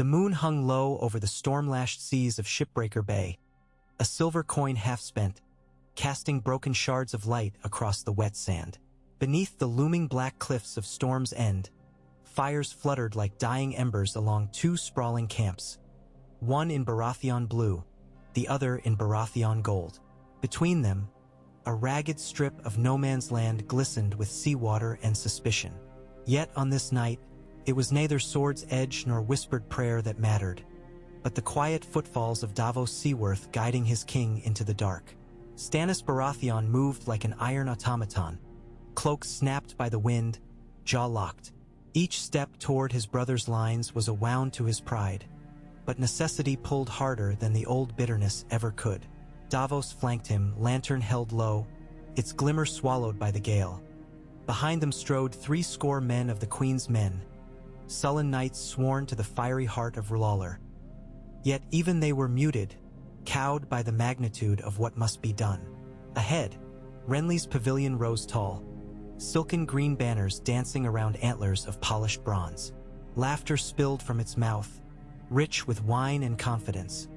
The moon hung low over the storm-lashed seas of Shipbreaker Bay, a silver coin half-spent, casting broken shards of light across the wet sand. Beneath the looming black cliffs of Storm's End, fires fluttered like dying embers along two sprawling camps, one in Baratheon blue, the other in Baratheon gold. Between them, a ragged strip of no-man's land glistened with seawater and suspicion. Yet on this night, it was neither sword's edge nor whispered prayer that mattered, but the quiet footfalls of Davos Seaworth guiding his king into the dark. Stannis Baratheon moved like an iron automaton, cloak snapped by the wind, jaw locked. Each step toward his brother's lines was a wound to his pride, but necessity pulled harder than the old bitterness ever could. Davos flanked him, lantern held low, its glimmer swallowed by the gale. Behind them strode 70 men of the Queen's men, sullen knights sworn to the fiery heart of Lawler. Yet even they were muted, cowed by the magnitude of what must be done. Ahead, Renly's pavilion rose tall, silken green banners dancing around antlers of polished bronze. Laughter spilled from its mouth, rich with wine and confidence,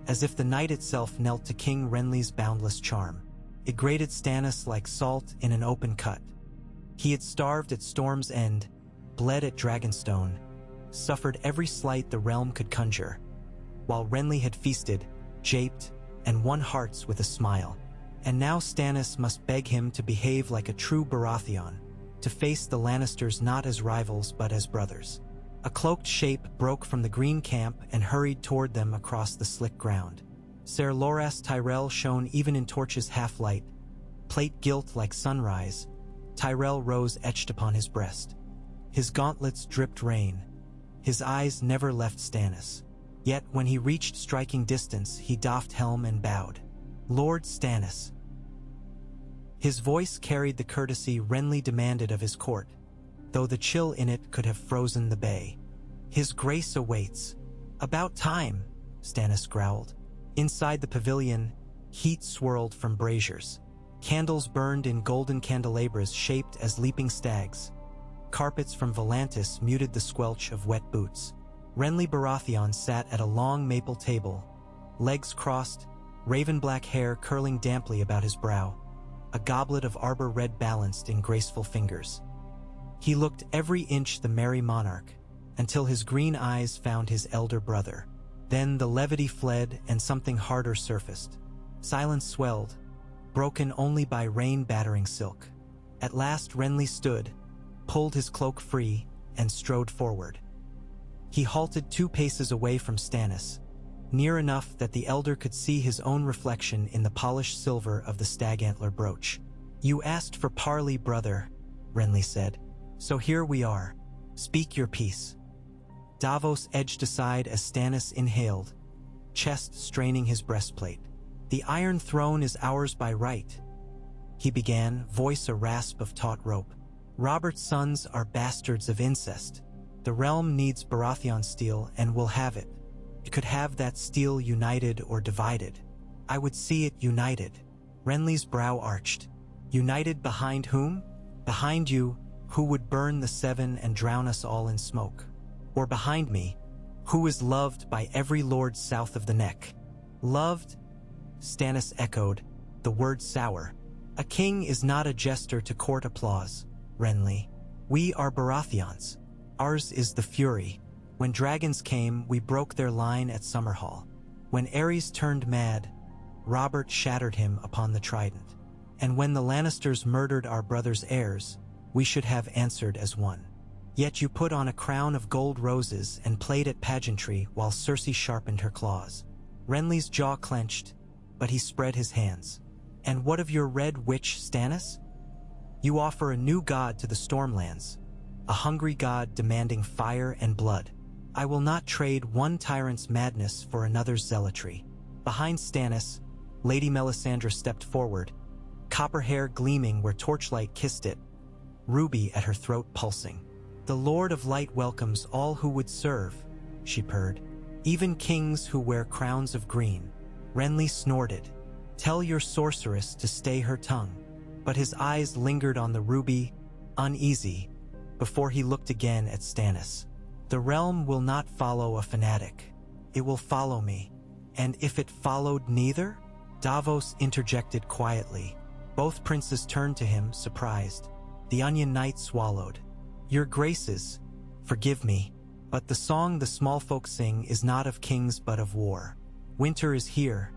as if the night itself knelt to King Renly's boundless charm. It grated Stannis like salt in an open cut. He had starved at Storm's End, bled at Dragonstone, suffered every slight the realm could conjure, while Renly had feasted, japed, and won hearts with a smile. And now Stannis must beg him to behave like a true Baratheon, to face the Lannisters not as rivals but as brothers. A cloaked shape broke from the green camp and hurried toward them across the slick ground. Ser Loras Tyrell shone even in Torch's half-light, plate gilt like sunrise. Tyrell rose etched upon his breast. His gauntlets dripped rain. His eyes never left Stannis. Yet when he reached striking distance, he doffed helm and bowed. Lord Stannis. His voice carried the courtesy Renly demanded of his court, though the chill in it could have frozen the bay. His grace awaits. About time, Stannis growled. Inside the pavilion, heat swirled from braziers. Candles burned in golden candelabras shaped as leaping stags. Carpets from Volantis muted the squelch of wet boots. Renly Baratheon sat at a long maple table, legs crossed, raven-black hair curling damply about his brow, a goblet of arbor red balanced in graceful fingers. He looked every inch the merry monarch, until his green eyes found his elder brother. Then the levity fled and something harder surfaced. Silence swelled, broken only by rain-battering silk. At last Renly stood, pulled his cloak free, and strode forward. He halted 2 paces away from Stannis, near enough that the elder could see his own reflection in the polished silver of the stag antler brooch. "You asked for parley, brother," Renly said. "So here we are. Speak your piece." Davos edged aside as Stannis inhaled, chest straining his breastplate. "The Iron Throne is ours by right," he began, voice a rasp of taut rope. "Robert's sons are bastards of incest. The realm needs Baratheon steel and will have it. It could have that steel united or divided. I would see it united." Renly's brow arched. "United behind whom? Behind you, who would burn the 7 and drown us all in smoke. Or behind me, who is loved by every lord south of the neck." "Loved?" Stannis echoed, the word sour. "A king is not a jester to court applause, Renly. We are Baratheons. Ours is the fury. When dragons came, we broke their line at Summerhall. When Aerys turned mad, Robert shattered him upon the trident. And when the Lannisters murdered our brother's heirs, we should have answered as one. Yet you put on a crown of gold roses and played at pageantry while Cersei sharpened her claws." Renly's jaw clenched, but he spread his hands. "And what of your red witch, Stannis? You offer a new god to the Stormlands, a hungry god demanding fire and blood. I will not trade one tyrant's madness for another's zealotry." Behind Stannis, Lady Melisandre stepped forward, copper hair gleaming where torchlight kissed it, ruby at her throat pulsing. "The Lord of Light welcomes all who would serve," she purred, "even kings who wear crowns of green." Renly snorted. "Tell your sorceress to stay her tongue." But his eyes lingered on the ruby, uneasy, before he looked again at Stannis. The realm will not follow a fanatic. It will follow me. And if it followed neither? Davos interjected quietly. Both princes turned to him, surprised. The Onion Knight swallowed. Your graces, forgive me, but the song the small folk sing is not of kings but of war. Winter is here.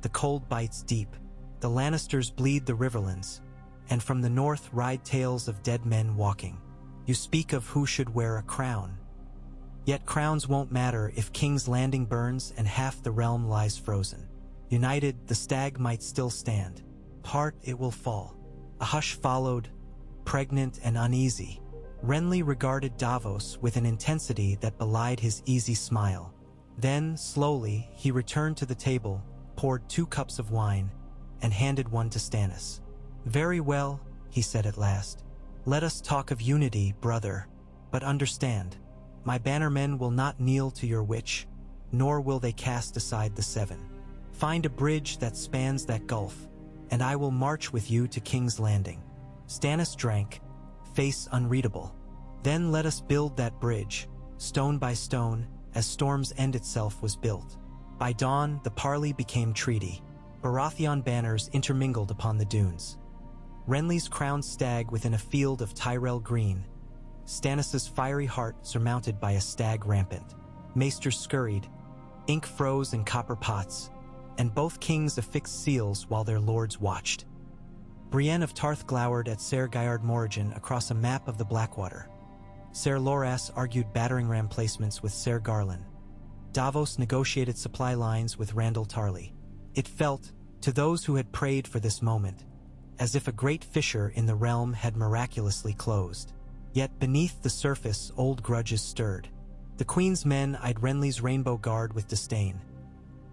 The cold bites deep. The Lannisters bleed the riverlands, and from the north ride tales of dead men walking. You speak of who should wear a crown. Yet crowns won't matter if King's Landing burns and half the realm lies frozen. United, the stag might still stand. Apart, it will fall. A hush followed, pregnant and uneasy. Renly regarded Davos with an intensity that belied his easy smile. Then, slowly, he returned to the table, poured 2 cups of wine, and handed one to Stannis. Very well, he said at last. Let us talk of unity, brother. But understand, my bannermen will not kneel to your witch, nor will they cast aside the 7. Find a bridge that spans that gulf, and I will march with you to King's Landing. Stannis drank, face unreadable. Then let us build that bridge, stone by stone, as Storm's End itself was built. By dawn, the parley became treaty. Baratheon banners intermingled upon the dunes. Renly's crowned stag within a field of Tyrell green, Stannis's fiery heart surmounted by a stag rampant. Maesters scurried, ink froze in copper pots, and both kings affixed seals while their lords watched. Brienne of Tarth glowered at Ser Geard Morrigan across a map of the Blackwater. Ser Loras argued battering ram placements with Ser Garland. Davos negotiated supply lines with Randall Tarley. It felt, to those who had prayed for this moment, as if a great fissure in the realm had miraculously closed. Yet beneath the surface old grudges stirred. The Queen's men eyed Renly's Rainbow Guard with disdain.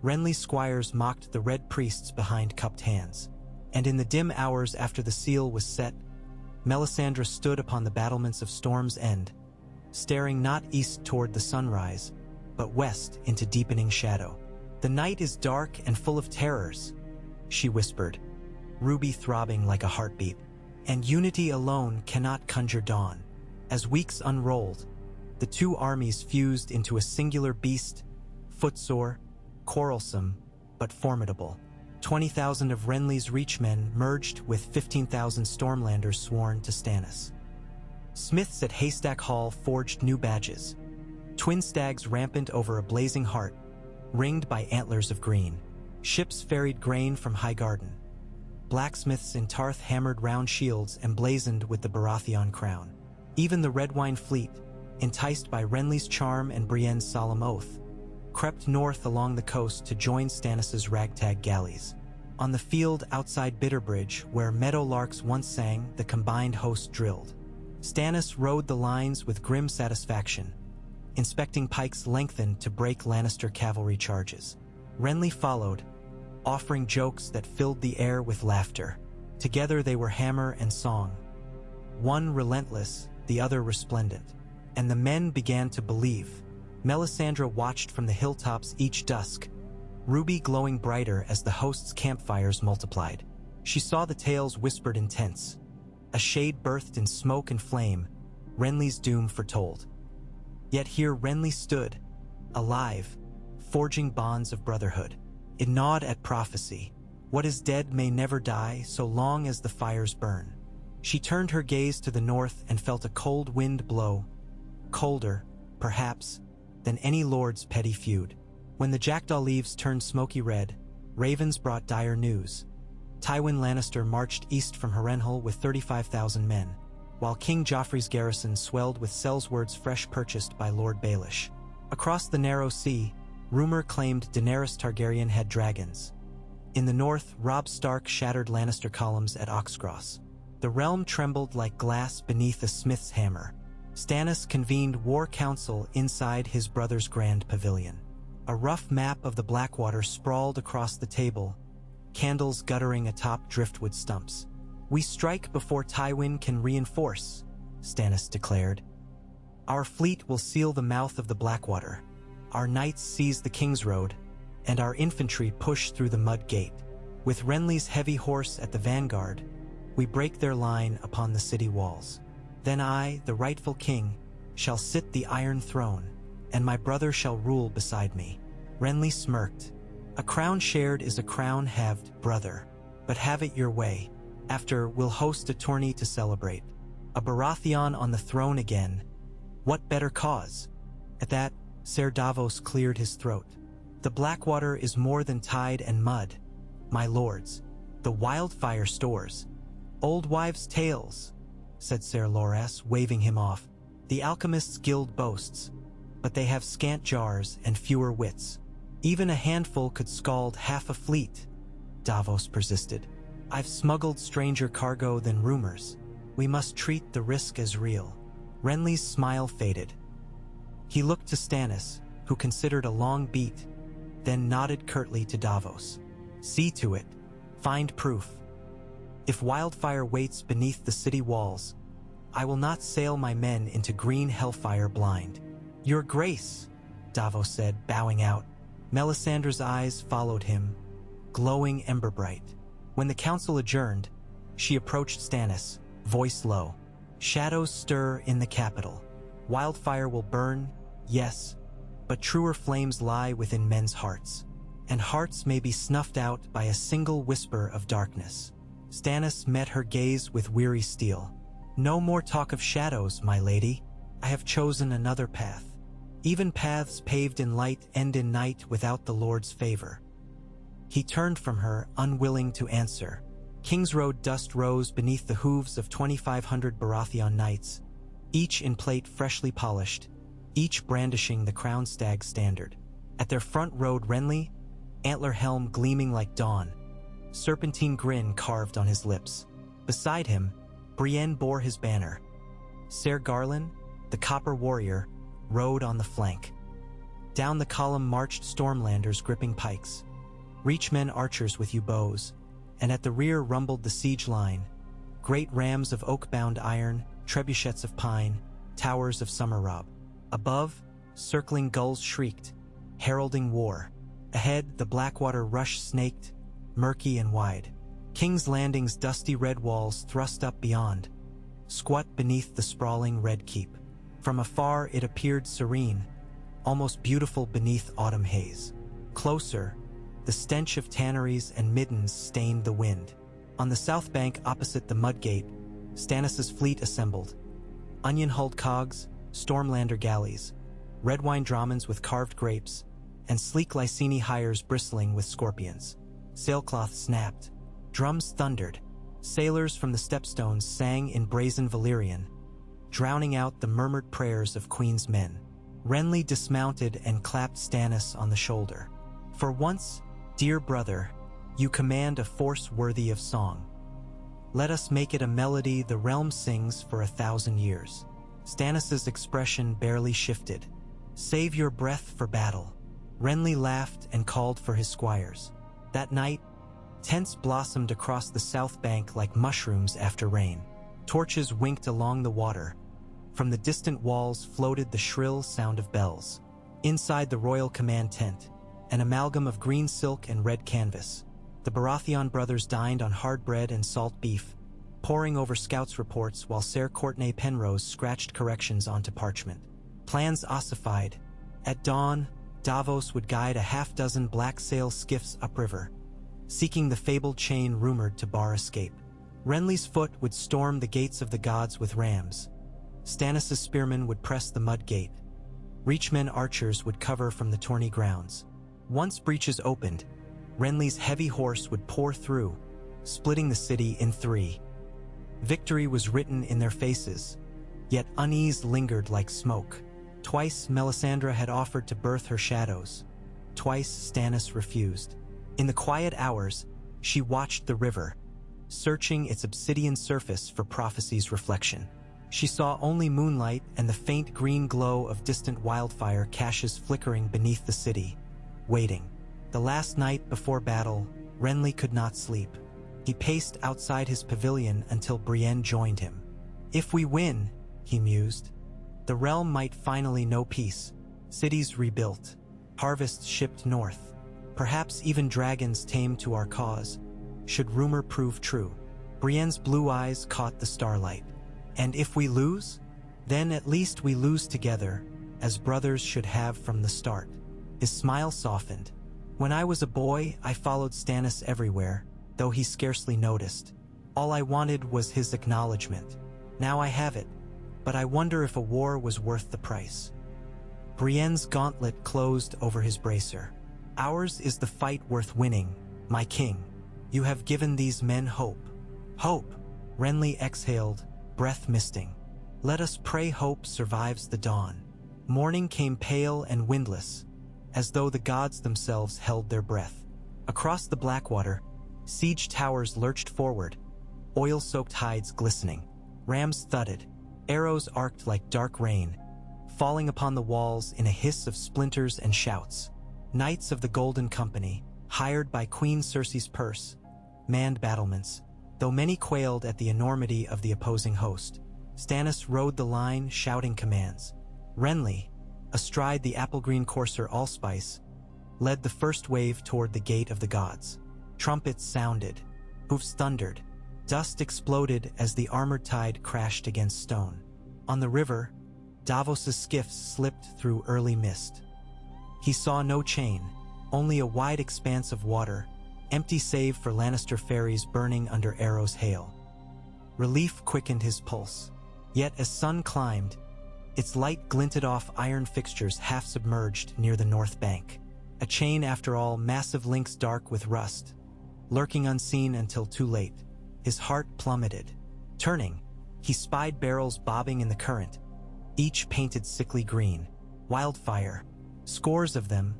Renly's squires mocked the red priests behind cupped hands. And in the dim hours after the seal was set, Melisandre stood upon the battlements of Storm's End, staring not east toward the sunrise, but west into deepening shadow. The night is dark and full of terrors, she whispered, ruby throbbing like a heartbeat, and unity alone cannot conjure dawn. As weeks unrolled, the 2 armies fused into a singular beast, footsore, quarrelsome, but formidable. 20,000 of Renly's Reachmen merged with 15,000 Stormlanders sworn to Stannis. Smiths at Haystack Hall forged new badges. Twin stags rampant over a blazing heart, ringed by antlers of green. Ships ferried grain from Highgarden. Blacksmiths in Tarth hammered round shields emblazoned with the Baratheon crown. Even the Red Wine fleet, enticed by Renly's charm and Brienne's solemn oath, crept north along the coast to join Stannis's ragtag galleys. On the field outside Bitterbridge, where meadowlarks once sang, the combined host drilled. Stannis rode the lines with grim satisfaction, inspecting pikes lengthened to break Lannister cavalry charges. Renly followed, offering jokes that filled the air with laughter. Together they were hammer and song, one relentless, the other resplendent. And the men began to believe. Melisandre watched from the hilltops each dusk, ruby glowing brighter as the host's campfires multiplied. She saw the tales whispered intense. A shade birthed in smoke and flame, Renly's doom foretold. Yet here Renly stood, alive, forging bonds of brotherhood. It gnawed at prophecy. What is dead may never die so long as the fires burn. She turned her gaze to the north and felt a cold wind blow, colder, perhaps, than any lord's petty feud. When the jackdaw leaves turned smoky red, ravens brought dire news. Tywin Lannister marched east from Harrenhal with 35,000 men, while King Joffrey's garrison swelled with sellswords fresh purchased by Lord Baelish. Across the narrow sea, rumor claimed Daenerys Targaryen had dragons. In the north, Robb Stark shattered Lannister columns at Oxcross. The realm trembled like glass beneath a smith's hammer. Stannis convened war council inside his brother's grand pavilion. A rough map of the Blackwater sprawled across the table, candles guttering atop driftwood stumps. "We strike before Tywin can reinforce," Stannis declared. "Our fleet will seal the mouth of the Blackwater. Our knights seize the King's Road, and our infantry push through the mud gate. With Renly's heavy horse at the vanguard, we break their line upon the city walls. Then I, the rightful king, shall sit the Iron Throne, and my brother shall rule beside me." Renly smirked. "A crown shared is a crown halved, brother. But have it your way. After, we'll host a tourney to celebrate. A Baratheon on the throne again. What better cause?" At that, Ser Davos cleared his throat. "The Blackwater is more than tide and mud, my lords. The wildfire stores. Old wives' tales," said Ser Loras, waving him off. "The Alchemists' Guild boasts, but they have scant jars and fewer wits. Even a handful could scald half a fleet," Davos persisted. "I've smuggled stranger cargo than rumors. We must treat the risk as real." Renly's smile faded. He looked to Stannis, who considered a long beat, then nodded curtly to Davos. "See to it. Find proof. If wildfire waits beneath the city walls, I will not sail my men into green hellfire blind." "Your Grace," Davos said, bowing out. Melisandre's eyes followed him, glowing ember bright. When the council adjourned, she approached Stannis, voice low. "Shadows stir in the capital. Wildfire will burn, yes, but truer flames lie within men's hearts, and hearts may be snuffed out by a single whisper of darkness." Stannis met her gaze with weary steel. "No more talk of shadows, my lady. I have chosen another path. Even paths paved in light end in night without the Lord's favor." He turned from her, unwilling to answer. King's Road dust rose beneath the hooves of 2,500 Baratheon knights, each in plate freshly polished, each brandishing the crown stag standard. At their front rode Renly, antler helm gleaming like dawn, serpentine grin carved on his lips. Beside him, Brienne bore his banner. Ser Garland, the copper warrior, rode on the flank. Down the column marched Stormlanders gripping pikes, Reachmen archers with yew bows, and at the rear rumbled the siege line, great rams of oak-bound iron, trebuchets of pine, towers of summer rob. Above, circling gulls shrieked, heralding war. Ahead, the Blackwater rush snaked, murky and wide. King's Landing's dusty red walls thrust up beyond, squat beneath the sprawling red keep. From afar it appeared serene, almost beautiful beneath autumn haze. Closer, the stench of tanneries and middens stained the wind. On the south bank opposite the Mudgate, Stannis' fleet assembled. Onion-hulled cogs, Stormlander galleys, red wine dramens with carved grapes, and sleek Lyseni hires bristling with scorpions. Sailcloth snapped. Drums thundered. Sailors from the stepstones sang in brazen Valyrian, drowning out the murmured prayers of Queen's men. Renly dismounted and clapped Stannis on the shoulder. "For once, dear brother, you command a force worthy of song. Let us make it a melody the realm sings for 1,000 years." Stannis' expression barely shifted. "Save your breath for battle." Renly laughed and called for his squires. That night, tents blossomed across the south bank like mushrooms after rain. Torches winked along the water. From the distant walls floated the shrill sound of bells. Inside the royal command tent, an amalgam of green silk and red canvas, the Baratheon brothers dined on hard bread and salt beef, poring over scouts' reports while Ser Courtenay Penrose scratched corrections onto parchment. Plans ossified. At dawn, Davos would guide a half-dozen black sail skiffs upriver, seeking the fabled chain rumored to bar escape. Renly's foot would storm the gates of the gods with rams. Stannis' spearmen would press the mud gate. Reachmen archers would cover from the tourney grounds. Once breaches opened, Renly's heavy horse would pour through, splitting the city in three. Victory was written in their faces, yet unease lingered like smoke. Twice Melisandre had offered to birth her shadows. Twice Stannis refused. In the quiet hours, she watched the river, searching its obsidian surface for prophecy's reflection. She saw only moonlight and the faint green glow of distant wildfire caches flickering beneath the city, waiting. The last night before battle, Renly could not sleep. He paced outside his pavilion until Brienne joined him. "If we win," he mused, "the realm might finally know peace. Cities rebuilt, harvests shipped north, perhaps even dragons tamed to our cause, should rumor prove true." Brienne's blue eyes caught the starlight. "And if we lose?" Then at least we lose together, as brothers should have from the start." His smile softened. "When I was a boy, I followed Stannis everywhere, though he scarcely noticed. All I wanted was his acknowledgement. Now I have it, but I wonder if a war was worth the price." Brienne's gauntlet closed over his bracer. "Ours is the fight worth winning, my king. You have given these men hope." "Hope," Renly exhaled, breath misting. "Let us pray hope survives the dawn." Morning came pale and windless, as though the gods themselves held their breath. Across the Blackwater, siege towers lurched forward, oil-soaked hides glistening. Rams thudded, arrows arced like dark rain, falling upon the walls in a hiss of splinters and shouts. Knights of the Golden Company, hired by Queen Cersei's purse, manned battlements, though many quailed at the enormity of the opposing host. Stannis rode the line, shouting commands. Renly, astride the apple-green courser Allspice, led the first wave toward the Gate of the Gods. Trumpets sounded, hoofs thundered, dust exploded as the armored tide crashed against stone. On the river, Davos's skiffs slipped through early mist. He saw no chain, only a wide expanse of water, empty save for Lannister ferries burning under Arrow's hail. Relief quickened his pulse. Yet as sun climbed, its light glinted off iron fixtures half submerged near the north bank. A chain, after all, massive links dark with rust, lurking unseen until too late. His heart plummeted. Turning, he spied barrels bobbing in the current, each painted sickly green. Wildfire, scores of them,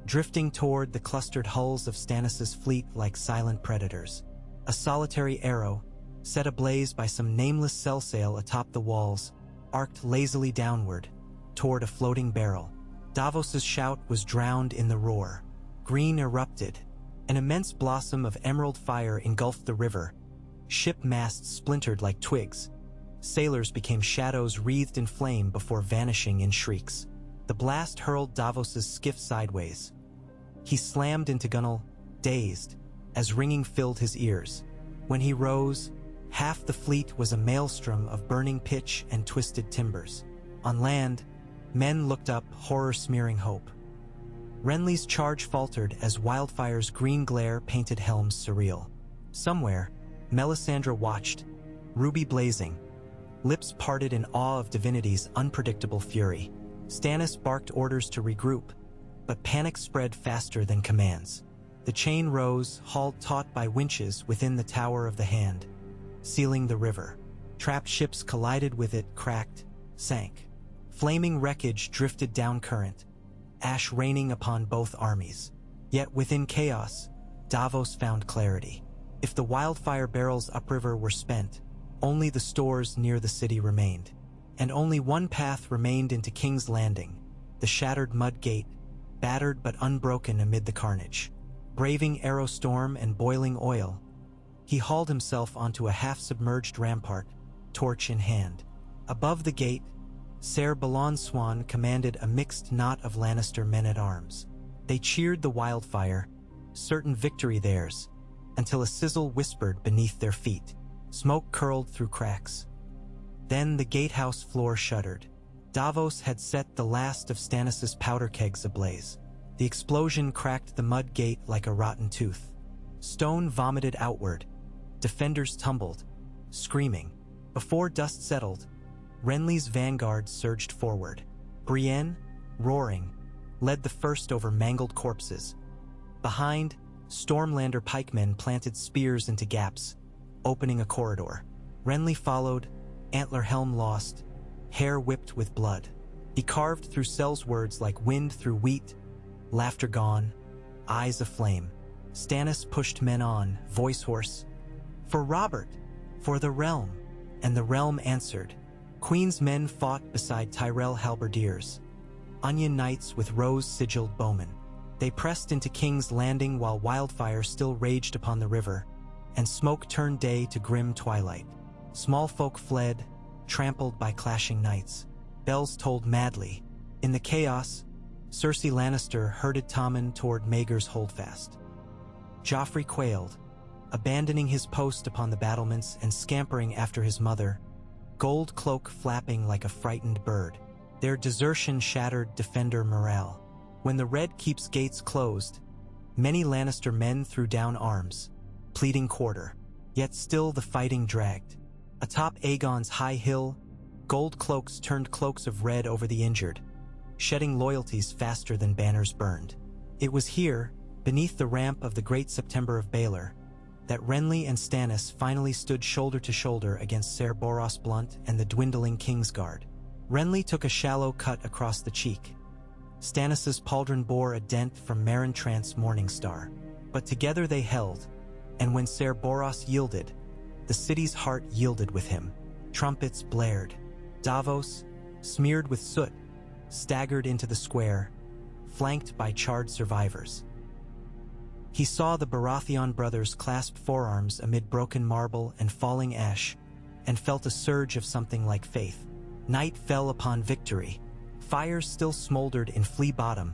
drifting toward the clustered hulls of Stannis' fleet like silent predators. A solitary arrow, set ablaze by some nameless cell-sail atop the walls, arced lazily downward, toward a floating barrel. Davos's shout was drowned in the roar. Green erupted. An immense blossom of emerald fire engulfed the river. Ship masts splintered like twigs. Sailors became shadows wreathed in flame before vanishing in shrieks. The blast hurled Davos's skiff sideways. He slammed into gunwale, dazed, as ringing filled his ears. When he rose, half the fleet was a maelstrom of burning pitch and twisted timbers. On land, men looked up, horror smearing hope. Renly's charge faltered as Wildfire's green glare painted helms surreal. Somewhere, Melisandre watched, ruby blazing, lips parted in awe of divinity's unpredictable fury. Stannis barked orders to regroup, but panic spread faster than commands. The chain rose, hauled taut by winches within the Tower of the Hand, sealing the river. Trapped ships collided with it, cracked, sank. Flaming wreckage drifted down current, ash raining upon both armies. Yet within chaos, Davos found clarity. If the Wildfire barrels upriver were spent, only the stores near the city remained. And only one path remained into King's Landing, the shattered mud gate, battered but unbroken amid the carnage. Braving arrow storm and boiling oil, he hauled himself onto a half-submerged rampart, torch in hand. Above the gate, Ser Balon Swan commanded a mixed knot of Lannister men-at-arms. They cheered the Wildfire, certain victory theirs, until a sizzle whispered beneath their feet. Smoke curled through cracks. Then the gatehouse floor shuddered. Davos had set the last of Stannis' powder kegs ablaze. The explosion cracked the mud gate like a rotten tooth. Stone vomited outward. Defenders tumbled, screaming. Before dust settled, Renly's vanguard surged forward. Brienne, roaring, led the first over mangled corpses. Behind, Stormlander pikemen planted spears into gaps, opening a corridor. Renly followed, antler helm lost, hair whipped with blood. He carved through Sel's words like wind through wheat, laughter gone, eyes aflame. Stannis pushed men on, voice hoarse. "For Robert, for the realm." And the realm answered. Queen's men fought beside Tyrell halberdiers, onion knights with rose-sigilled bowmen. They pressed into King's Landing while Wildfire still raged upon the river, and smoke turned day to grim twilight. Small folk fled, trampled by clashing knights. Bells tolled madly. In the chaos, Cersei Lannister herded Tommen toward Maegor's holdfast. Joffrey quailed, abandoning his post upon the battlements and scampering after his mother, gold cloak flapping like a frightened bird. Their desertion shattered defender morale. When the Red Keep's gates closed, many Lannister men threw down arms, pleading quarter. Yet still the fighting dragged. Atop Aegon's high hill, gold cloaks turned cloaks of red over the injured, shedding loyalties faster than banners burned. It was here, beneath the ramp of the Great September of Baelor, that Renly and Stannis finally stood shoulder to shoulder against Ser Boros Blunt and the dwindling Kingsguard. Renly took a shallow cut across the cheek. Stannis's pauldron bore a dent from Meryn Trant's Morning Star. But together they held, and when Ser Boros yielded, the city's heart yielded with him. Trumpets blared. Davos, smeared with soot, staggered into the square, flanked by charred survivors. He saw the Baratheon brothers clasp forearms amid broken marble and falling ash, and felt a surge of something like faith. Night fell upon victory. Fires still smoldered in Flea Bottom,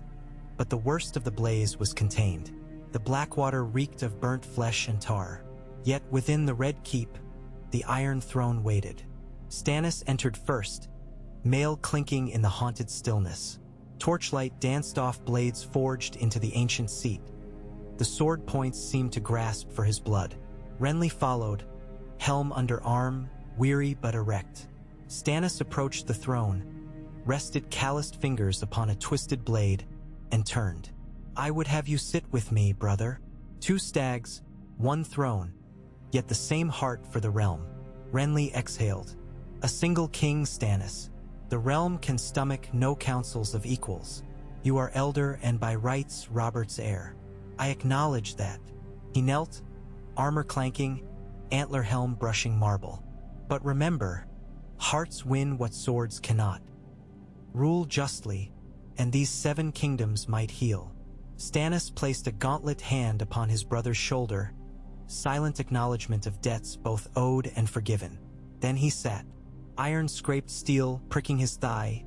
but the worst of the blaze was contained. The Blackwater reeked of burnt flesh and tar. Yet within the Red Keep, the Iron Throne waited. Stannis entered first, mail clinking in the haunted stillness. Torchlight danced off blades forged into the ancient seat. The sword points seemed to grasp for his blood. Renly followed, helm under arm, weary but erect. Stannis approached the throne, rested calloused fingers upon a twisted blade, and turned. "I would have you sit with me, brother. 2 stags, 1 throne, yet the same heart for the realm." Renly exhaled. "A single king, Stannis. The realm can stomach no councils of equals. You are elder and by rights Robert's heir. I acknowledge that." He knelt, armor clanking, antler helm brushing marble. "But remember, hearts win what swords cannot. Rule justly, and these 7 kingdoms might heal." Stannis placed a gauntlet hand upon his brother's shoulder, silent acknowledgement of debts both owed and forgiven. Then he sat, iron scraped steel pricking his thigh,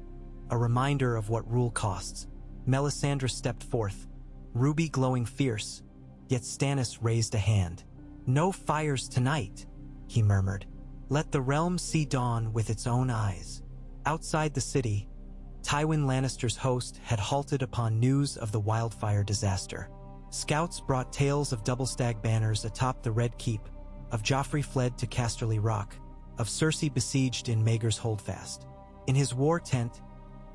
a reminder of what rule costs. Melisandre stepped forth, ruby glowing fierce, yet Stannis raised a hand. "No fires tonight," he murmured. "Let the realm see dawn with its own eyes." Outside the city, Tywin Lannister's host had halted upon news of the wildfire disaster. Scouts brought tales of double-stag banners atop the Red Keep, of Joffrey fled to Casterly Rock, of Cersei besieged in Maegor's Holdfast. In his war tent,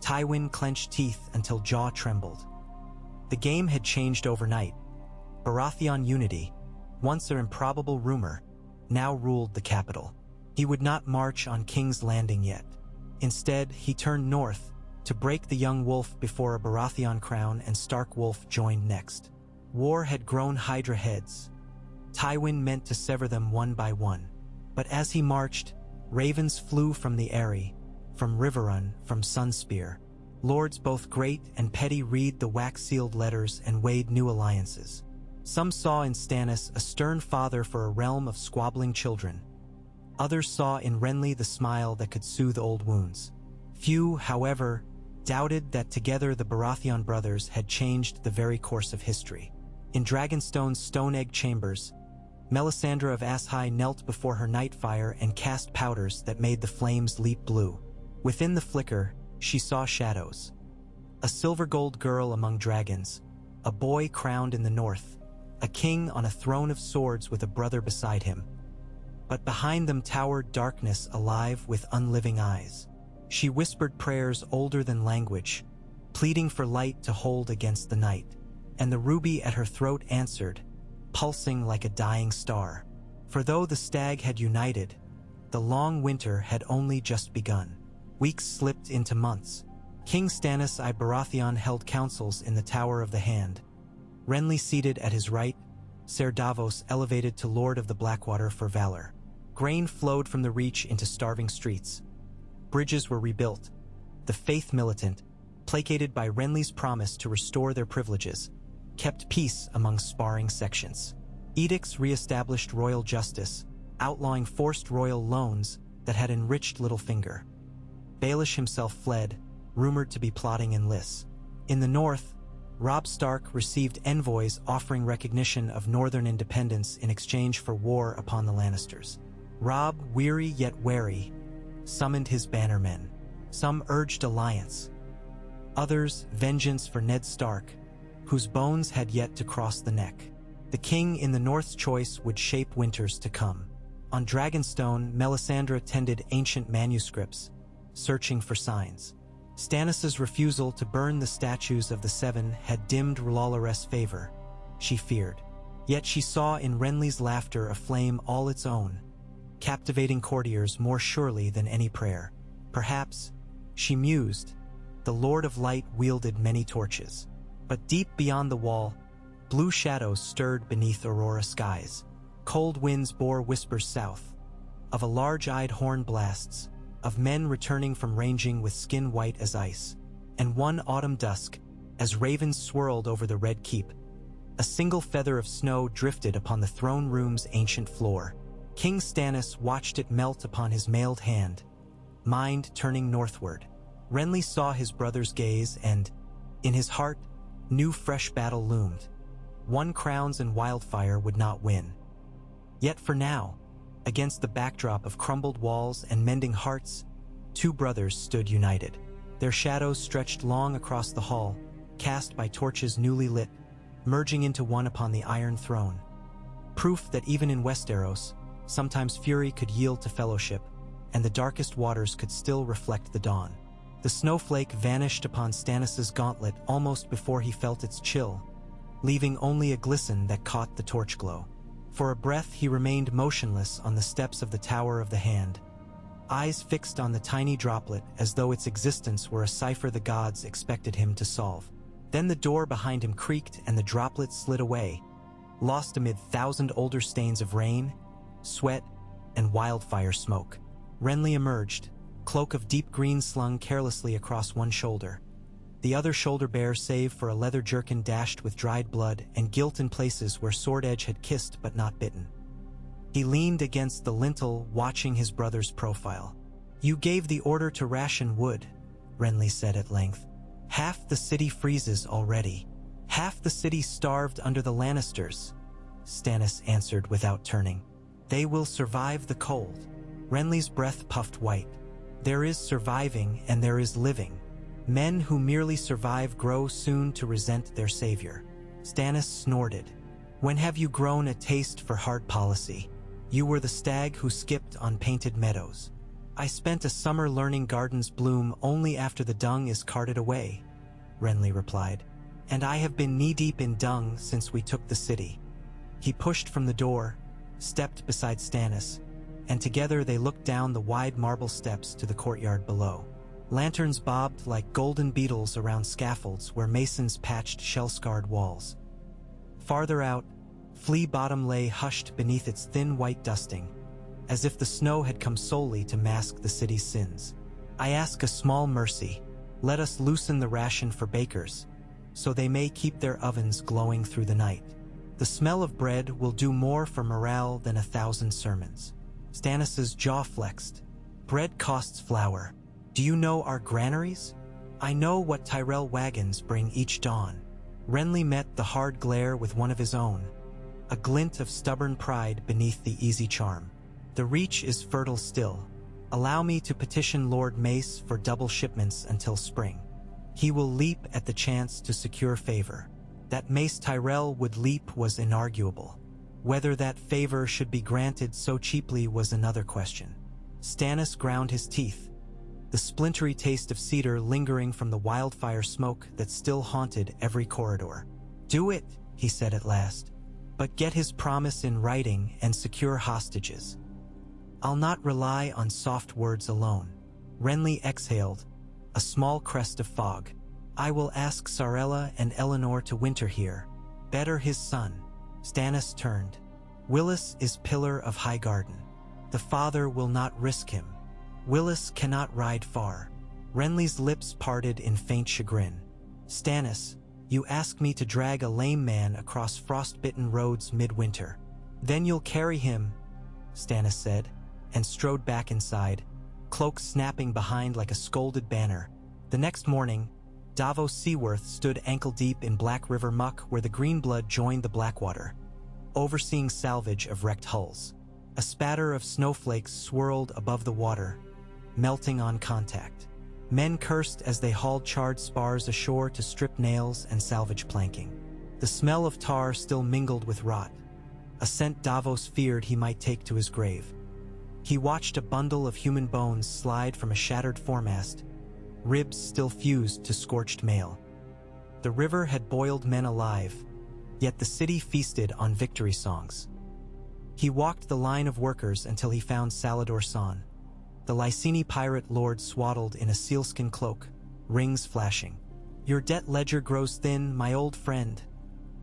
Tywin clenched teeth until jaw trembled. The game had changed overnight. Baratheon unity, once an improbable rumor, now ruled the capital. He would not march on King's Landing yet. Instead, he turned north to break the young wolf before a Baratheon crown and Stark wolf joined next. War had grown Hydra heads. Tywin meant to sever them one by one. But as he marched, ravens flew from the Eyrie, from Riverrun, from Sunspear. Lords both great and petty read the wax-sealed letters and weighed new alliances. Some saw in Stannis a stern father for a realm of squabbling children. Others saw in Renly the smile that could soothe old wounds. Few, however, doubted that together the Baratheon brothers had changed the very course of history. In Dragonstone's stone egg chambers, Melisandre of Asshai knelt before her night fire and cast powders that made the flames leap blue. Within the flicker, she saw shadows. A silver-gold girl among dragons, a boy crowned in the north, a king on a throne of swords with a brother beside him. But behind them towered darkness alive with unliving eyes. She whispered prayers older than language, pleading for light to hold against the night, and the ruby at her throat answered, pulsing like a dying star. For though the stag had united, the long winter had only just begun. Weeks slipped into months. King Stannis I Baratheon held councils in the Tower of the Hand. Renly seated at his right, Ser Davos elevated to Lord of the Blackwater for valor. Grain flowed from the Reach into starving streets. Bridges were rebuilt. The faith militant, placated by Renly's promise to restore their privileges, kept peace among sparring sections. Edicts re-established royal justice, outlawing forced royal loans that had enriched Littlefinger. Baelish himself fled, rumored to be plotting in Lys. In the north, Robb Stark received envoys offering recognition of northern independence in exchange for war upon the Lannisters. Robb, weary yet wary, summoned his bannermen. Some urged alliance. Others, vengeance for Ned Stark, whose bones had yet to cross the neck. The king in the North's choice would shape winters to come. On Dragonstone, Melisandre tended ancient manuscripts, searching for signs. Stannis' refusal to burn the statues of the Seven had dimmed R'hlloreth's favor, she feared. Yet she saw in Renly's laughter a flame all its own, captivating courtiers more surely than any prayer. Perhaps, she mused, the Lord of Light wielded many torches. But deep beyond the wall, blue shadows stirred beneath aurora skies. Cold winds bore whispers south, of a large-eyed horn blasts, of men returning from ranging with skin white as ice. And one autumn dusk, as ravens swirled over the red keep, a single feather of snow drifted upon the throne room's ancient floor. King Stannis watched it melt upon his mailed hand, mind turning northward. Renly saw his brother's gaze and, in his heart, knew fresh battle loomed. One crowns and wildfire would not win. Yet for now, against the backdrop of crumbled walls and mending hearts, two brothers stood united. Their shadows stretched long across the hall, cast by torches newly lit, merging into one upon the Iron Throne. Proof that even in Westeros, sometimes fury could yield to fellowship, and the darkest waters could still reflect the dawn. The snowflake vanished upon Stannis' gauntlet almost before he felt its chill, leaving only a glisten that caught the torch glow. For a breath he remained motionless on the steps of the Tower of the Hand, eyes fixed on the tiny droplet as though its existence were a cipher the gods expected him to solve. Then the door behind him creaked and the droplet slid away, lost amid thousand older stains of rain, sweat, and wildfire smoke. Renly emerged, cloak of deep green slung carelessly across one shoulder, the other shoulder bare save for a leather jerkin dashed with dried blood and gilt in places where sword edge had kissed but not bitten. He leaned against the lintel, watching his brother's profile. "You gave the order to ration wood," Renly said at length. "Half the city freezes already. Half the city starved under the Lannisters," Stannis answered without turning. "They will survive the cold." Renly's breath puffed white. "There is surviving and there is living. Men who merely survive grow soon to resent their savior." Stannis snorted. "When have you grown a taste for hard policy? You were the stag who skipped on painted meadows." "I spent a summer learning gardens bloom only after the dung is carted away," Renly replied. "And I have been knee-deep in dung since we took the city." He pushed from the door, stepped beside Stannis, and together they looked down the wide marble steps to the courtyard below. Lanterns bobbed like golden beetles around scaffolds where masons patched shell-scarred walls. Farther out, Flea Bottom lay hushed beneath its thin white dusting, as if the snow had come solely to mask the city's sins. "I ask a small mercy. Let us loosen the ration for bakers, so they may keep their ovens glowing through the night. The smell of bread will do more for morale than 1,000 sermons." Stannis' jaw flexed. "Bread costs flour. Do you know our granaries? I know what Tyrell wagons bring each dawn." Renly met the hard glare with one of his own, a glint of stubborn pride beneath the easy charm. "The reach is fertile still. Allow me to petition Lord Mace for double shipments until spring. He will leap at the chance to secure favor." That Mace Tyrell would leap was inarguable. Whether that favor should be granted so cheaply was another question. Stannis ground his teeth, the splintery taste of cedar lingering from the wildfire smoke that still haunted every corridor. "Do it," he said at last, "but get his promise in writing and secure hostages. I'll not rely on soft words alone." Renly exhaled, a small crest of fog. "I will ask Sarella and Eleanor to winter here. Better his son." Stannis turned. "Willis is pillar of Highgarden. The father will not risk him. Willis cannot ride far." Renly's lips parted in faint chagrin. "Stannis, you ask me to drag a lame man across frost-bitten roads midwinter. Then you'll carry him," Stannis said, and strode back inside, cloak snapping behind like a scolded banner. The next morning, Davos Seaworth stood ankle-deep in Black River muck where the Greenblood joined the Blackwater, overseeing salvage of wrecked hulls. A spatter of snowflakes swirled above the water, melting on contact. Men cursed as they hauled charred spars ashore to strip nails and salvage planking. The smell of tar still mingled with rot, a scent Davos feared he might take to his grave. He watched a bundle of human bones slide from a shattered foremast, ribs still fused to scorched mail. The river had boiled men alive, yet the city feasted on victory songs. He walked the line of workers until he found Salador San, the Lyseni pirate lord swaddled in a sealskin cloak, rings flashing. "Your debt ledger grows thin, my old friend,"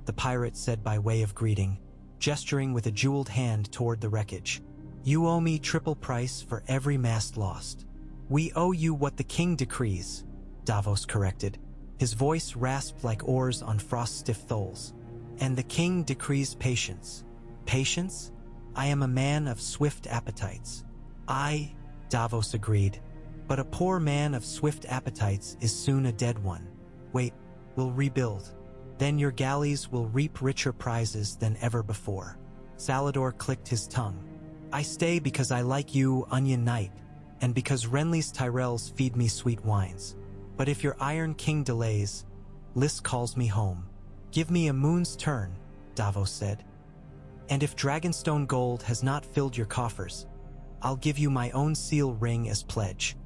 the pirate said by way of greeting, gesturing with a jeweled hand toward the wreckage. "You owe me triple price for every mast lost." "We owe you what the king decrees," Davos corrected. His voice rasped like oars on frost-stiff tholes. "And the king decrees patience." "Patience? I am a man of swift appetites." "I," Davos agreed, "but a poor man of swift appetites is soon a dead one. Wait, we'll rebuild. Then your galleys will reap richer prizes than ever before." Salador clicked his tongue. "I stay because I like you, Onion Knight, and because Renly's Tyrells feed me sweet wines. But if your Iron King delays, Lys calls me home." "Give me a moon's turn," Davos said. "And if Dragonstone gold has not filled your coffers, I'll give you my own seal ring as pledge."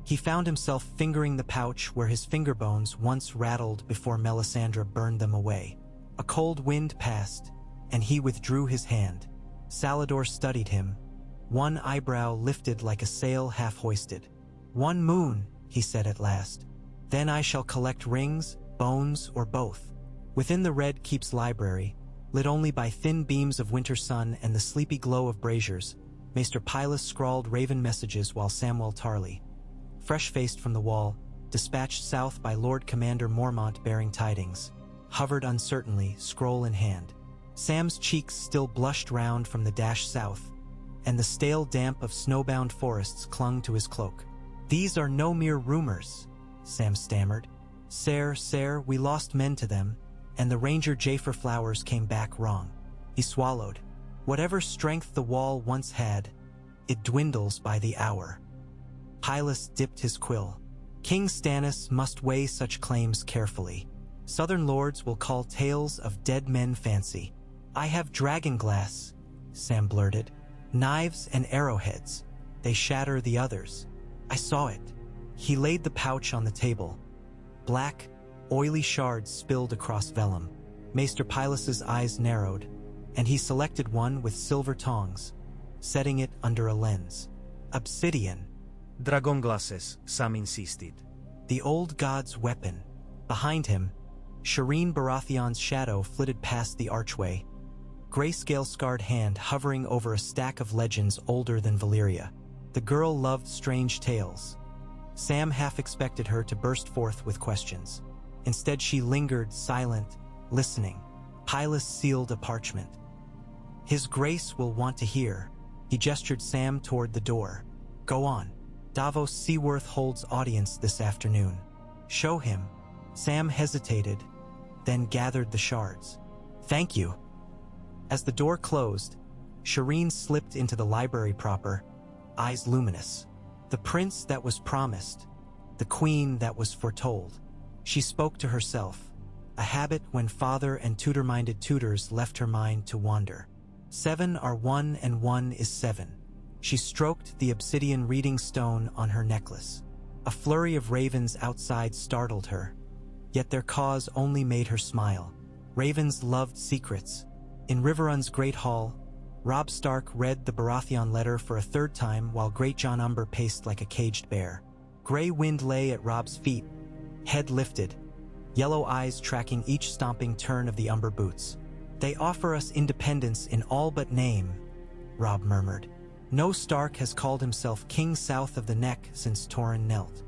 He found himself fingering the pouch where his finger bones once rattled before Melisandre burned them away. A cold wind passed, and he withdrew his hand. Salador studied him, one eyebrow lifted like a sail half-hoisted. "1 moon," he said at last. "Then I shall collect rings, bones, or both." Within the Red Keep's library, lit only by thin beams of winter sun and the sleepy glow of braziers, Maester Pylus scrawled raven messages while Samwell Tarly, fresh-faced from the wall, dispatched south by Lord Commander Mormont bearing tidings, hovered uncertainly, scroll in hand. Sam's cheeks still blushed round from the dash south, and the stale damp of snowbound forests clung to his cloak. "These are no mere rumors," Sam stammered. Sir, we lost men to them, and the Ranger Jafer Flowers came back wrong." He swallowed. "Whatever strength the wall once had, it dwindles by the hour." Pylus dipped his quill. "King Stannis must weigh such claims carefully. Southern lords will call tales of dead men fancy." "I have dragonglass," Sam blurted. "Knives and arrowheads. They shatter the others. I saw it." He laid the pouch on the table. Black, oily shards spilled across vellum. Maester Pylus's eyes narrowed, and he selected one with silver tongs, setting it under a lens. "Obsidian." "Dragonglasses," Sam insisted. "The old god's weapon." Behind him, Shireen Baratheon's shadow flitted past the archway, grayscale-scarred hand hovering over a stack of legends older than Valyria. The girl loved strange tales. Sam half expected her to burst forth with questions. Instead, she lingered, silent, listening. Pylus sealed a parchment. "His Grace will want to hear." He gestured Sam toward the door. "Go on. Davos Seaworth holds audience this afternoon. Show him." Sam hesitated, then gathered the shards. "Thank you." As the door closed, Shireen slipped into the library proper, eyes luminous. The prince that was promised, the queen that was foretold. She spoke to herself, a habit when father and tutor-minded tutors left her mind to wander. 7 are 1 and 1 is 7. She stroked the obsidian reading stone on her necklace. A flurry of ravens outside startled her, yet their cause only made her smile. Ravens loved secrets. In Riverrun's Great Hall, Robb Stark read the Baratheon letter for a third time while Great Jon Umber paced like a caged bear. Grey wind lay at Robb's feet, head lifted, yellow eyes tracking each stomping turn of the Umber boots. "They offer us independence in all but name," Robb murmured. "No Stark has called himself king south of the neck since Torrhen knelt.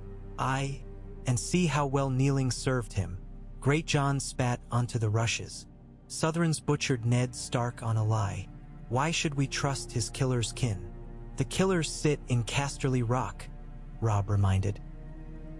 And see how well kneeling served him." Great Jon spat onto the rushes. "Southrons butchered Ned Stark on a lie. Why should we trust his killer's kin?" "The killers sit in Casterly Rock," Robb reminded.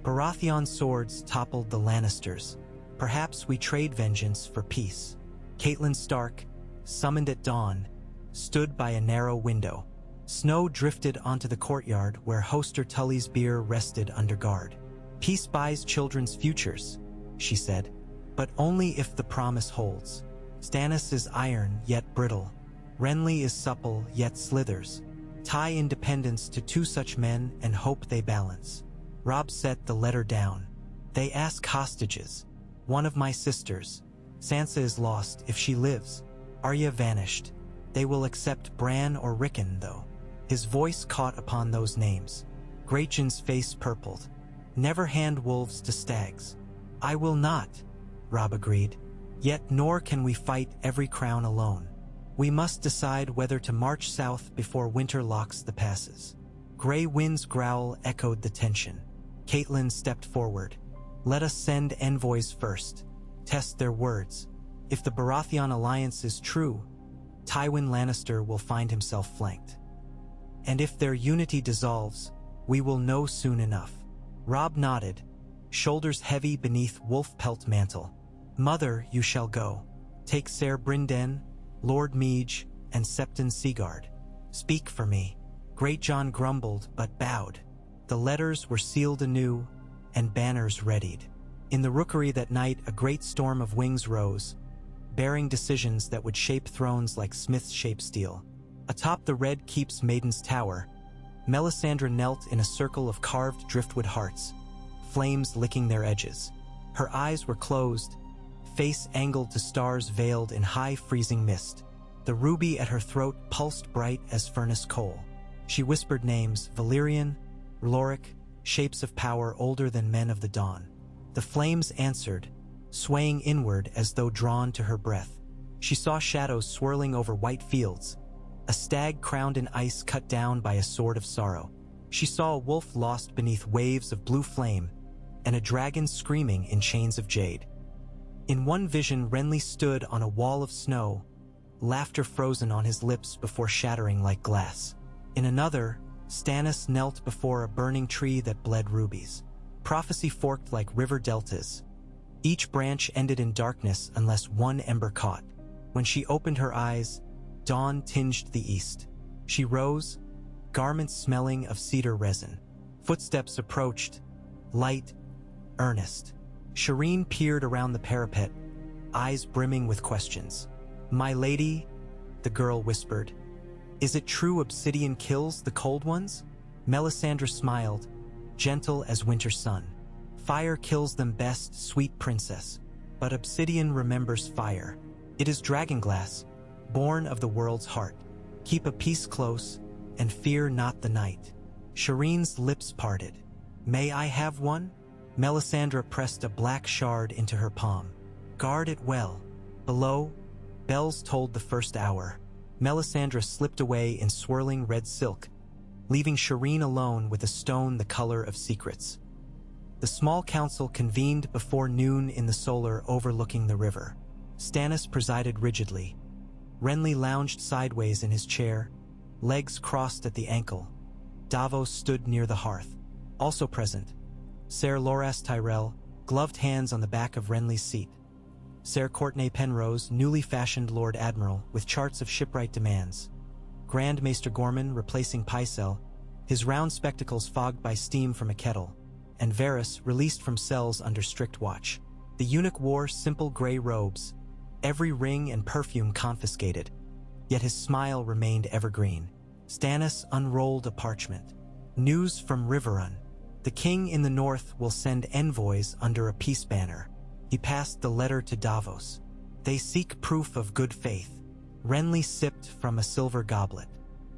"Baratheon swords toppled the Lannisters. Perhaps we trade vengeance for peace." Catelyn Stark, summoned at dawn, stood by a narrow window. Snow drifted onto the courtyard where Hoster Tully's bier rested under guard. "Peace buys children's futures," she said, "but only if the promise holds. Stannis is iron yet brittle. Renly is supple yet slithers. Tie independence to two such men and hope they balance." Robb set the letter down. "They ask hostages. One of my sisters. Sansa is lost if she lives. Arya vanished. They will accept Bran or Rickon, though." His voice caught upon those names. Gracjan's face purpled. "Never hand wolves to stags." "I will not," Robb agreed. "Yet nor can we fight every crown alone. We must decide whether to march south before winter locks the passes." Grey Wind's growl echoed the tension. Catelyn stepped forward. "Let us send envoys first. Test their words. If the Baratheon alliance is true, Tywin Lannister will find himself flanked. And if their unity dissolves, we will know soon enough." Robb nodded, shoulders heavy beneath wolf pelt mantle. "Mother, you shall go. Take Ser Brynden, Lord Meege, and Septon Seagard. Speak for me." Greatjon grumbled but bowed. The letters were sealed anew, and banners readied. In the rookery that night, a great storm of wings rose, bearing decisions that would shape thrones like smiths shape steel. Atop the Red Keep's Maiden's Tower, Melisandre knelt in a circle of carved driftwood hearts, flames licking their edges. Her eyes were closed, face angled to stars veiled in high freezing mist. The ruby at her throat pulsed bright as furnace coal. She whispered names: Valyrian, Lorik, shapes of power older than men of the dawn. The flames answered, swaying inward as though drawn to her breath. She saw shadows swirling over white fields, a stag crowned in ice cut down by a sword of sorrow. She saw a wolf lost beneath waves of blue flame, and a dragon screaming in chains of jade. In one vision, Renly stood on a wall of snow, laughter frozen on his lips before shattering like glass. In another, Stannis knelt before a burning tree that bled rubies. Prophecy forked like river deltas. Each branch ended in darkness unless one ember caught. When she opened her eyes, dawn tinged the east. She rose, garments smelling of cedar resin. Footsteps approached, light, earnest. Shireen peered around the parapet, eyes brimming with questions. "My lady," the girl whispered, "is it true obsidian kills the cold ones?" Melisandre smiled, gentle as winter sun. "Fire kills them best, sweet princess, but obsidian remembers fire. It is dragonglass, born of the world's heart. Keep a peace close, and fear not the night." Shireen's lips parted. "May I have one?" Melisandre pressed a black shard into her palm. "Guard it well." Below, bells told the first hour. Melisandre slipped away in swirling red silk, leaving Shireen alone with a stone the color of secrets. The small council convened before noon in the solar overlooking the river. Stannis presided rigidly. Renly lounged sideways in his chair, legs crossed at the ankle. Davos stood near the hearth. Also present, Ser Loras Tyrell, gloved hands on the back of Renly's seat. Ser Courtenay Penrose, newly fashioned Lord Admiral, with charts of shipwright demands. Grand Maester Gorman replacing Pycelle, his round spectacles fogged by steam from a kettle, and Varys released from cells under strict watch. The eunuch wore simple gray robes, every ring and perfume confiscated, yet his smile remained evergreen. Stannis unrolled a parchment. News from Riverrun. The king in the north will send envoys under a peace banner. He passed the letter to Davos. They seek proof of good faith. Renly sipped from a silver goblet.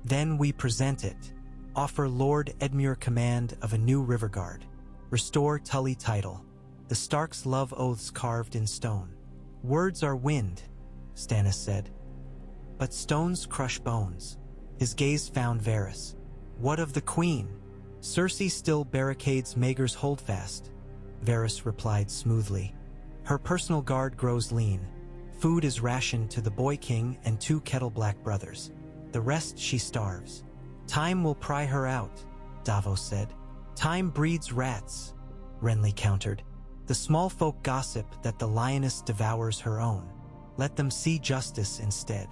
Then we present it. Offer Lord Edmure command of a new river guard. Restore Tully title. The Starks love oaths carved in stone. Words are wind, Stannis said. But stones crush bones. His gaze found Varys. What of the queen? Cersei still barricades Maegor's holdfast, Varys replied smoothly. Her personal guard grows lean. Food is rationed to the boy king and 2 Kettle Black brothers. The rest she starves. Time will pry her out, Davos said. Time breeds rats, Renly countered. The small folk gossip that the lioness devours her own. Let them see justice instead.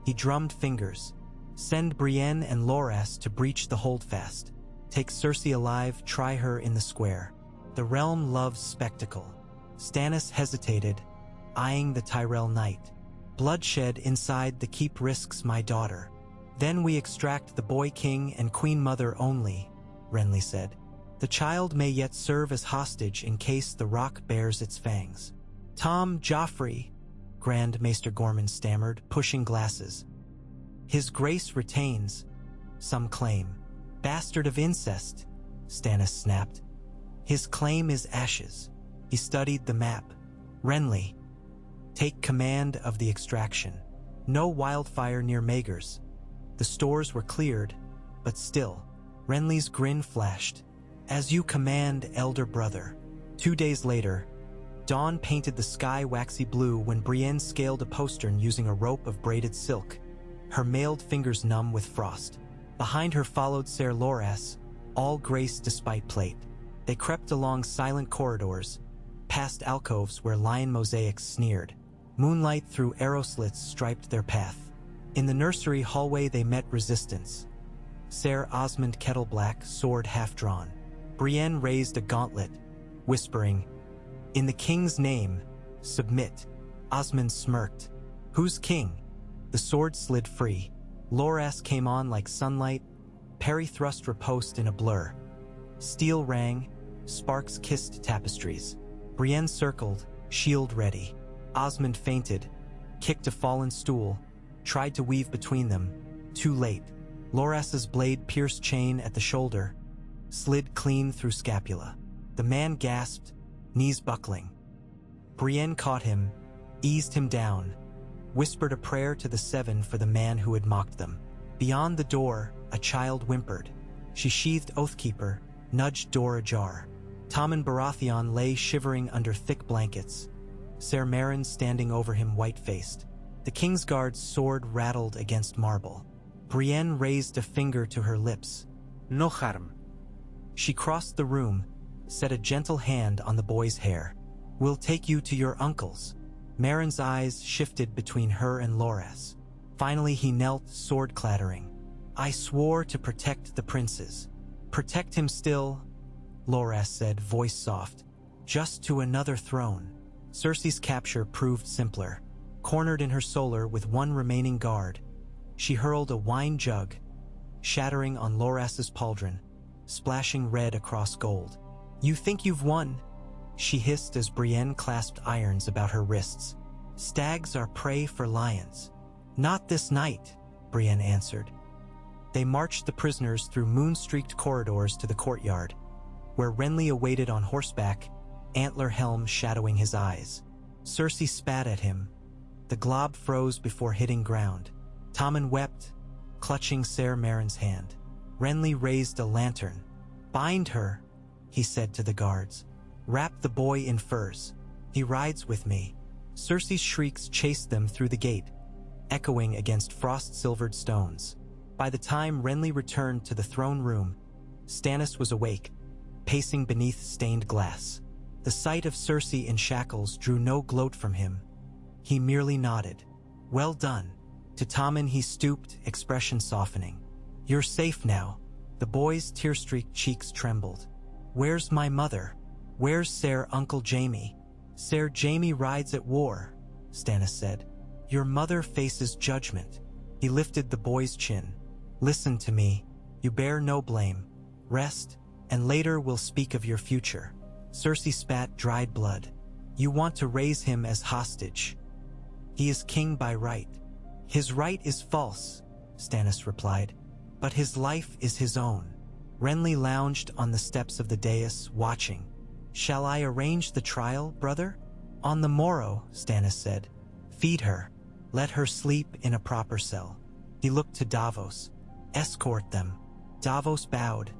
He drummed fingers. Send Brienne and Loras to breach the holdfast. Take Cersei alive, try her in the square. The realm loves spectacle. Stannis hesitated, eyeing the Tyrell knight. Bloodshed inside the keep risks my daughter. Then we extract the boy king and queen mother only, Renly said. The child may yet serve as hostage in case the rock bears its fangs. Tom Joffrey, Grand Maester Gorman stammered, pushing glasses. His grace retains, some claim. Bastard of incest, Stannis snapped. His claim is ashes. He studied the map. Renly, take command of the extraction. No wildfire near Magers. The stores were cleared, but still, Renly's grin flashed. As you command, elder brother. 2 days later, dawn painted the sky waxy blue when Brienne scaled a postern using a rope of braided silk, her mailed fingers numb with frost. Behind her followed Ser Loras, all grace despite plate. They crept along silent corridors, past alcoves where lion mosaics sneered. Moonlight through arrow slits striped their path. In the nursery hallway they met resistance. Ser Osmond Kettleblack, sword half-drawn. Brienne raised a gauntlet, whispering, "In the king's name, submit." Osmond smirked. "Who's king?" The sword slid free. Loras came on like sunlight, parry thrust riposte in a blur. Steel rang, sparks kissed tapestries. Brienne circled, shield ready. Osmond feinted, kicked a fallen stool, tried to weave between them. Too late. Loras's blade pierced chain at the shoulder, slid clean through scapula. The man gasped, knees buckling. Brienne caught him, eased him down, whispered a prayer to the seven for the man who had mocked them. Beyond the door, a child whimpered. She sheathed Oathkeeper, nudged door ajar. Tommen Baratheon lay shivering under thick blankets, Ser Meryn standing over him white-faced. The Kingsguard's sword rattled against marble. Brienne raised a finger to her lips. No harm. She crossed the room, set a gentle hand on the boy's hair. "We'll take you to your uncle's." Meryn's eyes shifted between her and Loras. Finally he knelt, sword clattering. "I swore to protect the princes." "Protect him still," Loras said, voice soft. "Just to another throne." Cersei's capture proved simpler. Cornered in her solar with one remaining guard, she hurled a wine jug, shattering on Loras's pauldron, splashing red across gold. "You think you've won?" she hissed as Brienne clasped irons about her wrists. "Stags are prey for lions." "Not this night," Brienne answered. They marched the prisoners through moon-streaked corridors to the courtyard, where Renly awaited on horseback, antler helm shadowing his eyes. Cersei spat at him. The glob froze before hitting ground. Tommen wept, clutching Ser Meryn's hand. Renly raised a lantern. "Bind her," he said to the guards. "Wrap the boy in furs. He rides with me." Cersei's shrieks chased them through the gate, echoing against frost-silvered stones. By the time Renly returned to the throne room, Stannis was awake, pacing beneath stained glass. The sight of Cersei in shackles drew no gloat from him. He merely nodded. "Well done." To Tommen he stooped, expression softening. "You're safe now." The boy's tear-streaked cheeks trembled. "Where's my mother? Where's Ser Uncle Jaime?" "Ser Jaime rides at war," Stannis said. "Your mother faces judgment." He lifted the boy's chin. "Listen to me. You bear no blame. Rest, and later we'll speak of your future." Cersei spat dried blood. "You want to raise him as hostage. He is king by right." "His right is false," Stannis replied, "but his life is his own." Renly lounged on the steps of the dais, watching. "Shall I arrange the trial, brother?" "On the morrow," Stannis said. "Feed her. Let her sleep in a proper cell." He looked to Davos. "Escort them." Davos bowed,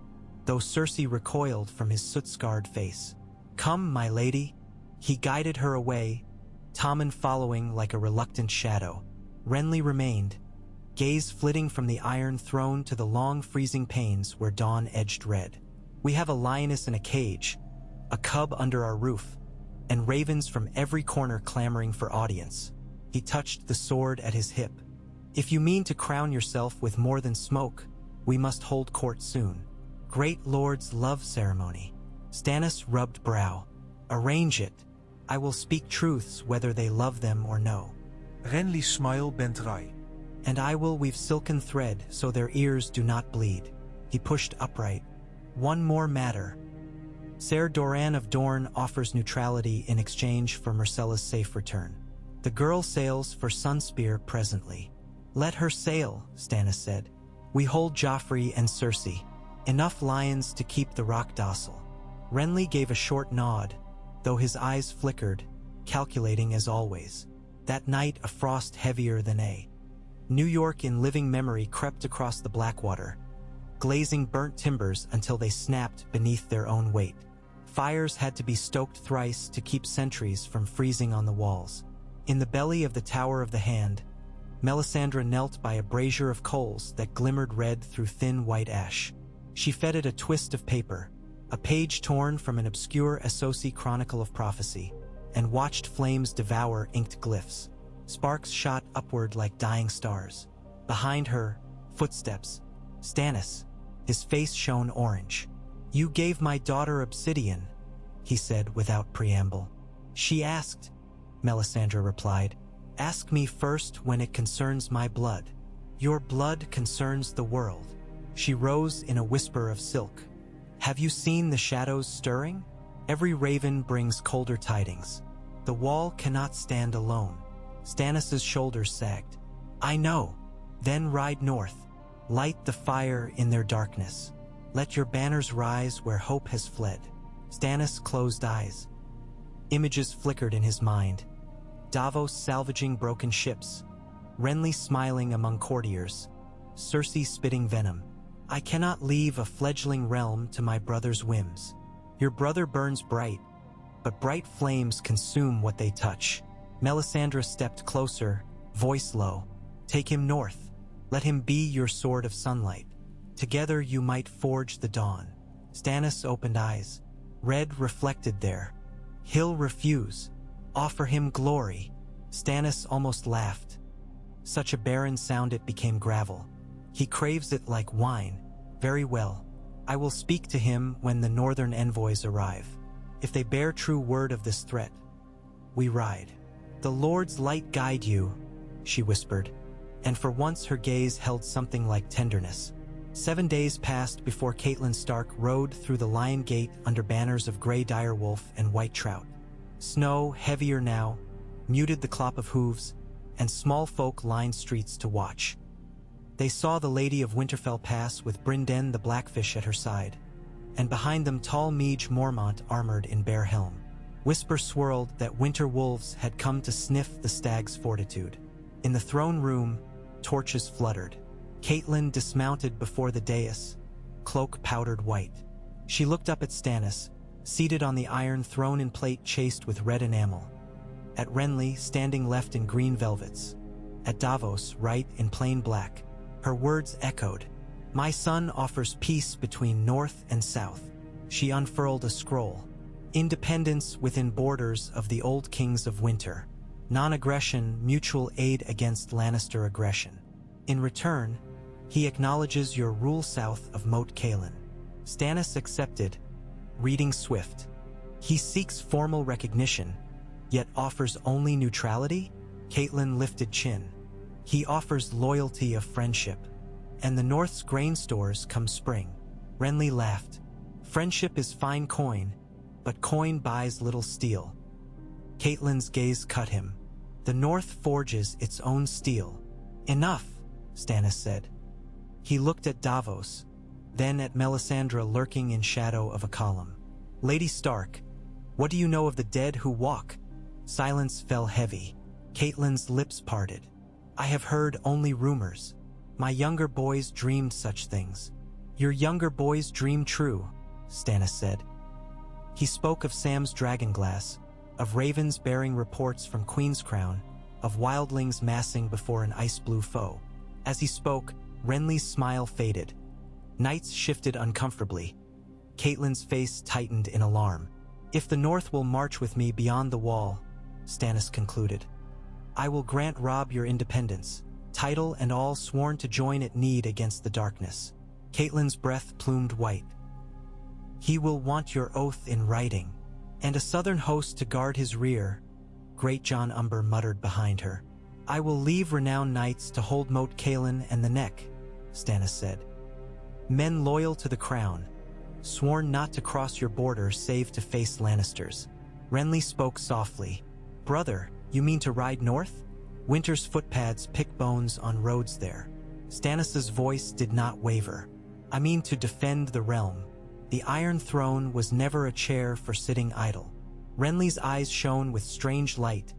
though Cersei recoiled from his soot-scarred face. "Come, my lady." He guided her away, Tommen following like a reluctant shadow. Renly remained, gaze flitting from the Iron Throne to the long freezing panes where dawn edged red. "We have a lioness in a cage, a cub under our roof, and ravens from every corner clamoring for audience." He touched the sword at his hip. If you mean to crown yourself with more than smoke, we must hold court soon. Great lord's love ceremony. Stannis rubbed brow. Arrange it. I will speak truths whether they love them or no. Renly's smile bent wry. And I will weave silken thread so their ears do not bleed. He pushed upright. One more matter. Ser Doran of Dorne offers neutrality in exchange for Myrcella's safe return. The girl sails for Sunspear presently. Let her sail, Stannis said. We hold Joffrey and Cersei. Enough lions to keep the rock docile. Renly gave a short nod, though his eyes flickered, calculating as always. That night a frost heavier than a. New York in living memory crept across the Blackwater, glazing burnt timbers until they snapped beneath their own weight. Fires had to be stoked thrice to keep sentries from freezing on the walls. In the belly of the Tower of the Hand, Melisandre knelt by a brazier of coals that glimmered red through thin white ash. She fed it a twist of paper, a page torn from an obscure Essosi chronicle of prophecy, and watched flames devour inked glyphs. Sparks shot upward like dying stars. Behind her, footsteps. Stannis. His face shone orange. You gave my daughter obsidian, he said without preamble. She asked, Melisandre replied. Ask me first when it concerns my blood. Your blood concerns the world. She rose in a whisper of silk. Have you seen the shadows stirring? Every raven brings colder tidings. The wall cannot stand alone. Stannis' shoulders sagged. I know. Then ride north. Light the fire in their darkness. Let your banners rise where hope has fled. Stannis closed eyes. Images flickered in his mind. Davos salvaging broken ships. Renly smiling among courtiers. Cersei spitting venom. I cannot leave a fledgling realm to my brother's whims. Your brother burns bright, but bright flames consume what they touch. Melisandre stepped closer, voice low. Take him north. Let him be your sword of sunlight. Together you might forge the dawn. Stannis opened eyes. Red reflected there. He'll refuse. Offer him glory. Stannis almost laughed. Such a barren sound it became gravel. He craves it like wine. Very well. I will speak to him when the northern envoys arrive. If they bear true word of this threat, we ride. The Lord's light guide you, she whispered, and for once her gaze held something like tenderness. 7 days passed before Catelyn Stark rode through the Lion Gate under banners of gray direwolf and white trout. Snow, heavier now, muted the clop of hooves, and small folk lined streets to watch. They saw the Lady of Winterfell pass with Brynden the Blackfish at her side, and behind them tall Mage Mormont armored in bare helm. Whisper swirled that winter wolves had come to sniff the stag's fortitude. In the throne room, torches fluttered. Catelyn dismounted before the dais, cloak powdered white. She looked up at Stannis, seated on the iron throne in plate chased with red enamel. At Renly, standing left in green velvets. At Davos, right in plain black. Her words echoed. My son offers peace between north and south. She unfurled a scroll. Independence within borders of the old kings of winter. Non-aggression, mutual aid against Lannister aggression. In return, he acknowledges your rule south of Moat Cailin. Stannis accepted, reading swift. He seeks formal recognition, yet offers only neutrality? Catelyn lifted chin. He offers loyalty of friendship. And the North's grain stores come spring. Renly laughed. Friendship is fine coin, but coin buys little steel. Catelyn's gaze cut him. The North forges its own steel. Enough, Stannis said. He looked at Davos, then at Melisandre lurking in shadow of a column. Lady Stark, what do you know of the dead who walk? Silence fell heavy. Catelyn's lips parted. I have heard only rumors. My younger boys dreamed such things. Your younger boys dream true, Stannis said. He spoke of Sam's dragonglass, of ravens bearing reports from Queen's Crown, of wildlings massing before an ice-blue foe. As he spoke, Renly's smile faded. Nights shifted uncomfortably. Catelyn's face tightened in alarm. If the North will march with me beyond the wall, Stannis concluded, I will grant Robb your independence. title and all sworn to join at need against the darkness. Catelyn's breath plumed white. He will want your oath in writing, and a southern host to guard his rear, Great John Umber muttered behind her. I will leave renowned knights to hold Moat Cailin and the Neck, Stannis said. Men loyal to the crown, sworn not to cross your border save to face Lannisters. Renly spoke softly. Brother, you mean to ride north? Winter's footpads pick bones on roads there. Stannis's voice did not waver. I mean to defend the realm. The Iron Throne was never a chair for sitting idle. Renly's eyes shone with strange light.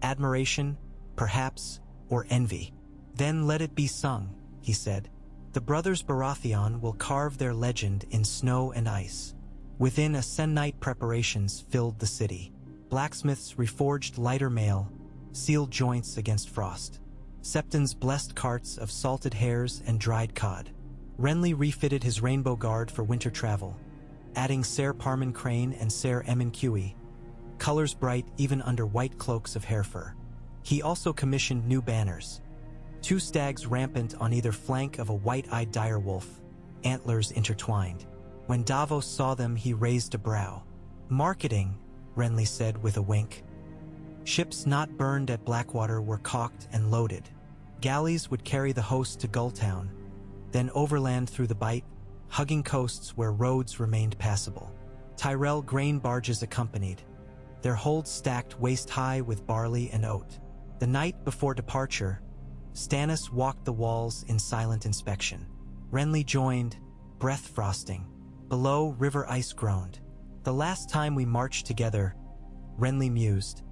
Admiration, perhaps, or envy. Then let it be sung, he said. The brothers Baratheon will carve their legend in snow and ice. Within a se'nnight preparations filled the city. Blacksmiths reforged lighter mail, sealed joints against frost. Septons blessed carts of salted hares and dried cod. Renly refitted his rainbow guard for winter travel, adding Ser Parman Crane and Ser Emyn Cuey, colors bright even under white cloaks of hair fur. He also commissioned new banners. 2 stags rampant on either flank of a white-eyed direwolf, antlers intertwined. When Davos saw them, he raised a brow. Marketing, Renly said with a wink. Ships not burned at Blackwater were caulked and loaded. Galleys would carry the host to Gulltown, then overland through the Bight, hugging coasts where roads remained passable. Tyrell grain barges accompanied, their holds stacked waist-high with barley and oat. The night before departure, Stannis walked the walls in silent inspection. Renly joined, breath frosting. Below, river ice groaned. The last time we marched together, Renly mused,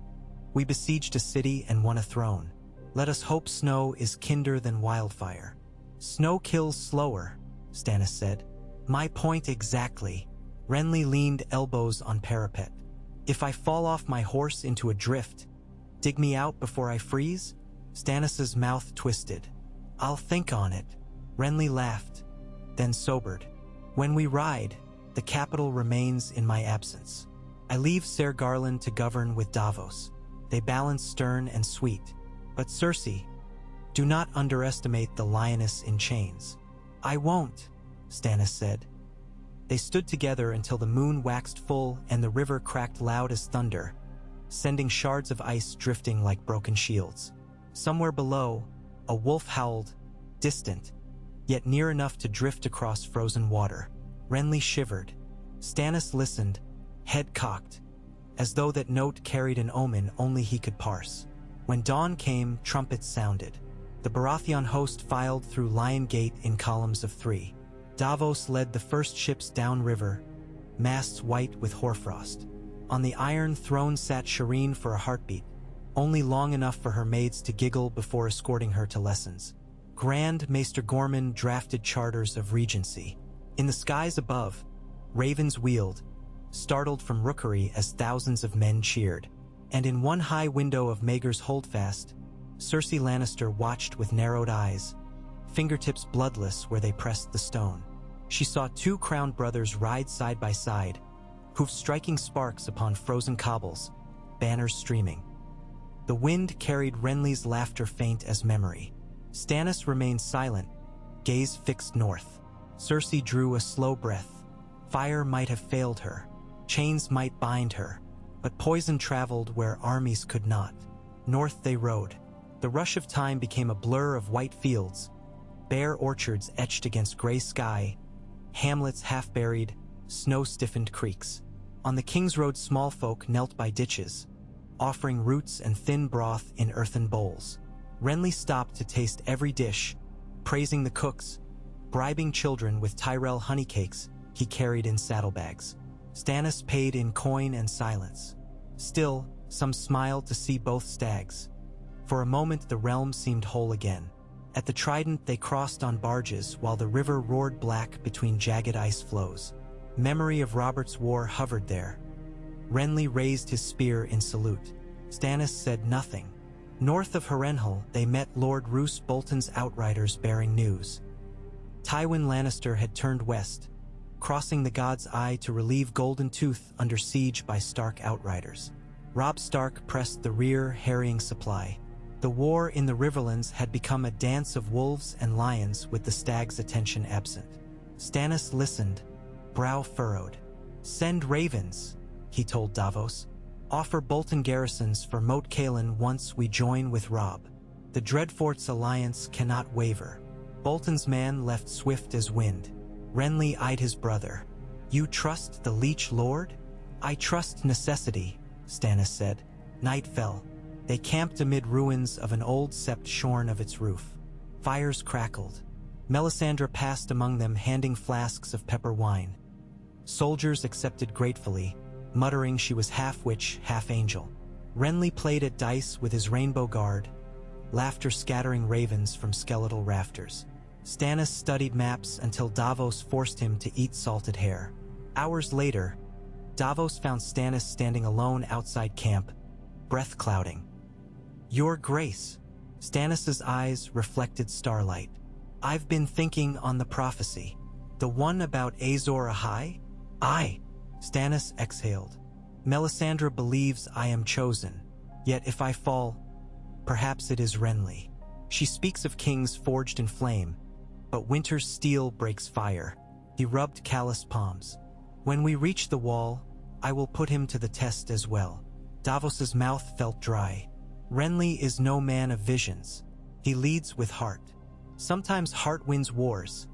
we besieged a city and won a throne. Let us hope snow is kinder than wildfire. Snow kills slower, Stannis said. My point exactly. Renly leaned elbows on parapet. If I fall off my horse into a drift, dig me out before I freeze? Stannis's mouth twisted. I'll think on it. Renly laughed, then sobered. When we ride, the capital remains in my absence. I leave Ser Garland to govern with Davos. They balance stern and sweet. But Cersei, do not underestimate the lioness in chains. I won't, Stannis said. They stood together until the moon waxed full and the river cracked loud as thunder, sending shards of ice drifting like broken shields. Somewhere below, a wolf howled, distant, yet near enough to drift across frozen water. Renly shivered. Stannis listened, head cocked, as though that note carried an omen only he could parse. When dawn came, trumpets sounded. The Baratheon host filed through Lion Gate in columns of 3. Davos led the first ships downriver, masts white with hoarfrost. On the Iron Throne sat Shireen for a heartbeat, only long enough for her maids to giggle before escorting her to lessons. Grand Maester Gorman drafted charters of regency. In the skies above, ravens wheeled, startled from rookery as thousands of men cheered. And in one high window of Maegor's holdfast, Cersei Lannister watched with narrowed eyes, fingertips bloodless where they pressed the stone. She saw 2 crowned brothers ride side by side, hoofs striking sparks upon frozen cobbles, banners streaming. The wind carried Renly's laughter faint as memory. Stannis remained silent, gaze fixed north. Cersei drew a slow breath. Fire might have failed her, chains might bind her, but poison traveled where armies could not. North they rode. The rush of time became a blur of white fields, bare orchards etched against gray sky, hamlets half-buried, snow-stiffened creeks. On the King's Road small folk knelt by ditches, offering roots and thin broth in earthen bowls. Renly stopped to taste every dish, praising the cooks, bribing children with Tyrell honeycakes he carried in saddlebags. Stannis paid in coin and silence. Still, some smiled to see both stags. For a moment the realm seemed whole again. At the Trident they crossed on barges while the river roared black between jagged ice floes. Memory of Robert's war hovered there. Renly raised his spear in salute. Stannis said nothing. North of Harrenhal they met Lord Roose Bolton's outriders bearing news. Tywin Lannister had turned west, crossing the God's Eye to relieve Golden Tooth under siege by Stark outriders. Robb Stark pressed the rear, harrying supply. The war in the Riverlands had become a dance of wolves and lions with the stag's attention absent. Stannis listened, brow furrowed. "Send ravens," he told Davos. "Offer Bolton garrisons for Moat Cailin once we join with Robb. The Dreadfort's alliance cannot waver." Bolton's man left swift as wind. Renly eyed his brother. "You trust the Leech Lord?" "I trust necessity," Stannis said. Night fell. They camped amid ruins of an old sept shorn of its roof. Fires crackled. Melisandre passed among them handing flasks of pepper wine. Soldiers accepted gratefully, muttering she was half witch, half angel. Renly played at dice with his rainbow guard, laughter scattering ravens from skeletal rafters. Stannis studied maps until Davos forced him to eat salted hare. Hours later, Davos found Stannis standing alone outside camp, breath clouding. "Your Grace." Stannis's eyes reflected starlight. "I've been thinking on the prophecy. The one about Azor Ahai?" "Aye," Stannis exhaled. "Melisandre believes I am chosen. Yet if I fall, perhaps it is Renly. She speaks of kings forged in flame, but winter's steel breaks fire." He rubbed calloused palms. "When we reach the wall, I will put him to the test as well." Davos's mouth felt dry. "Renly is no man of visions. He leads with heart. Sometimes heart wins wars,"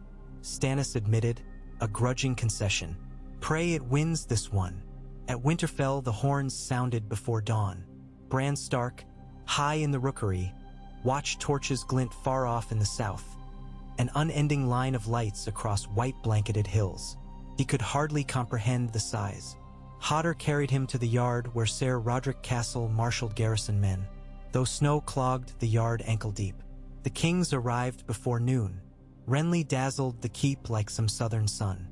Stannis admitted, a grudging concession. "Pray it wins this one." At Winterfell, the horns sounded before dawn. Bran Stark, high in the rookery, watched torches glint far off in the south, an unending line of lights across white-blanketed hills. He could hardly comprehend the size. Hodder carried him to the yard where Ser Roderick Castle marshaled garrison men, though snow clogged the yard ankle-deep. The kings arrived before noon. Renly dazzled the keep like some southern sun.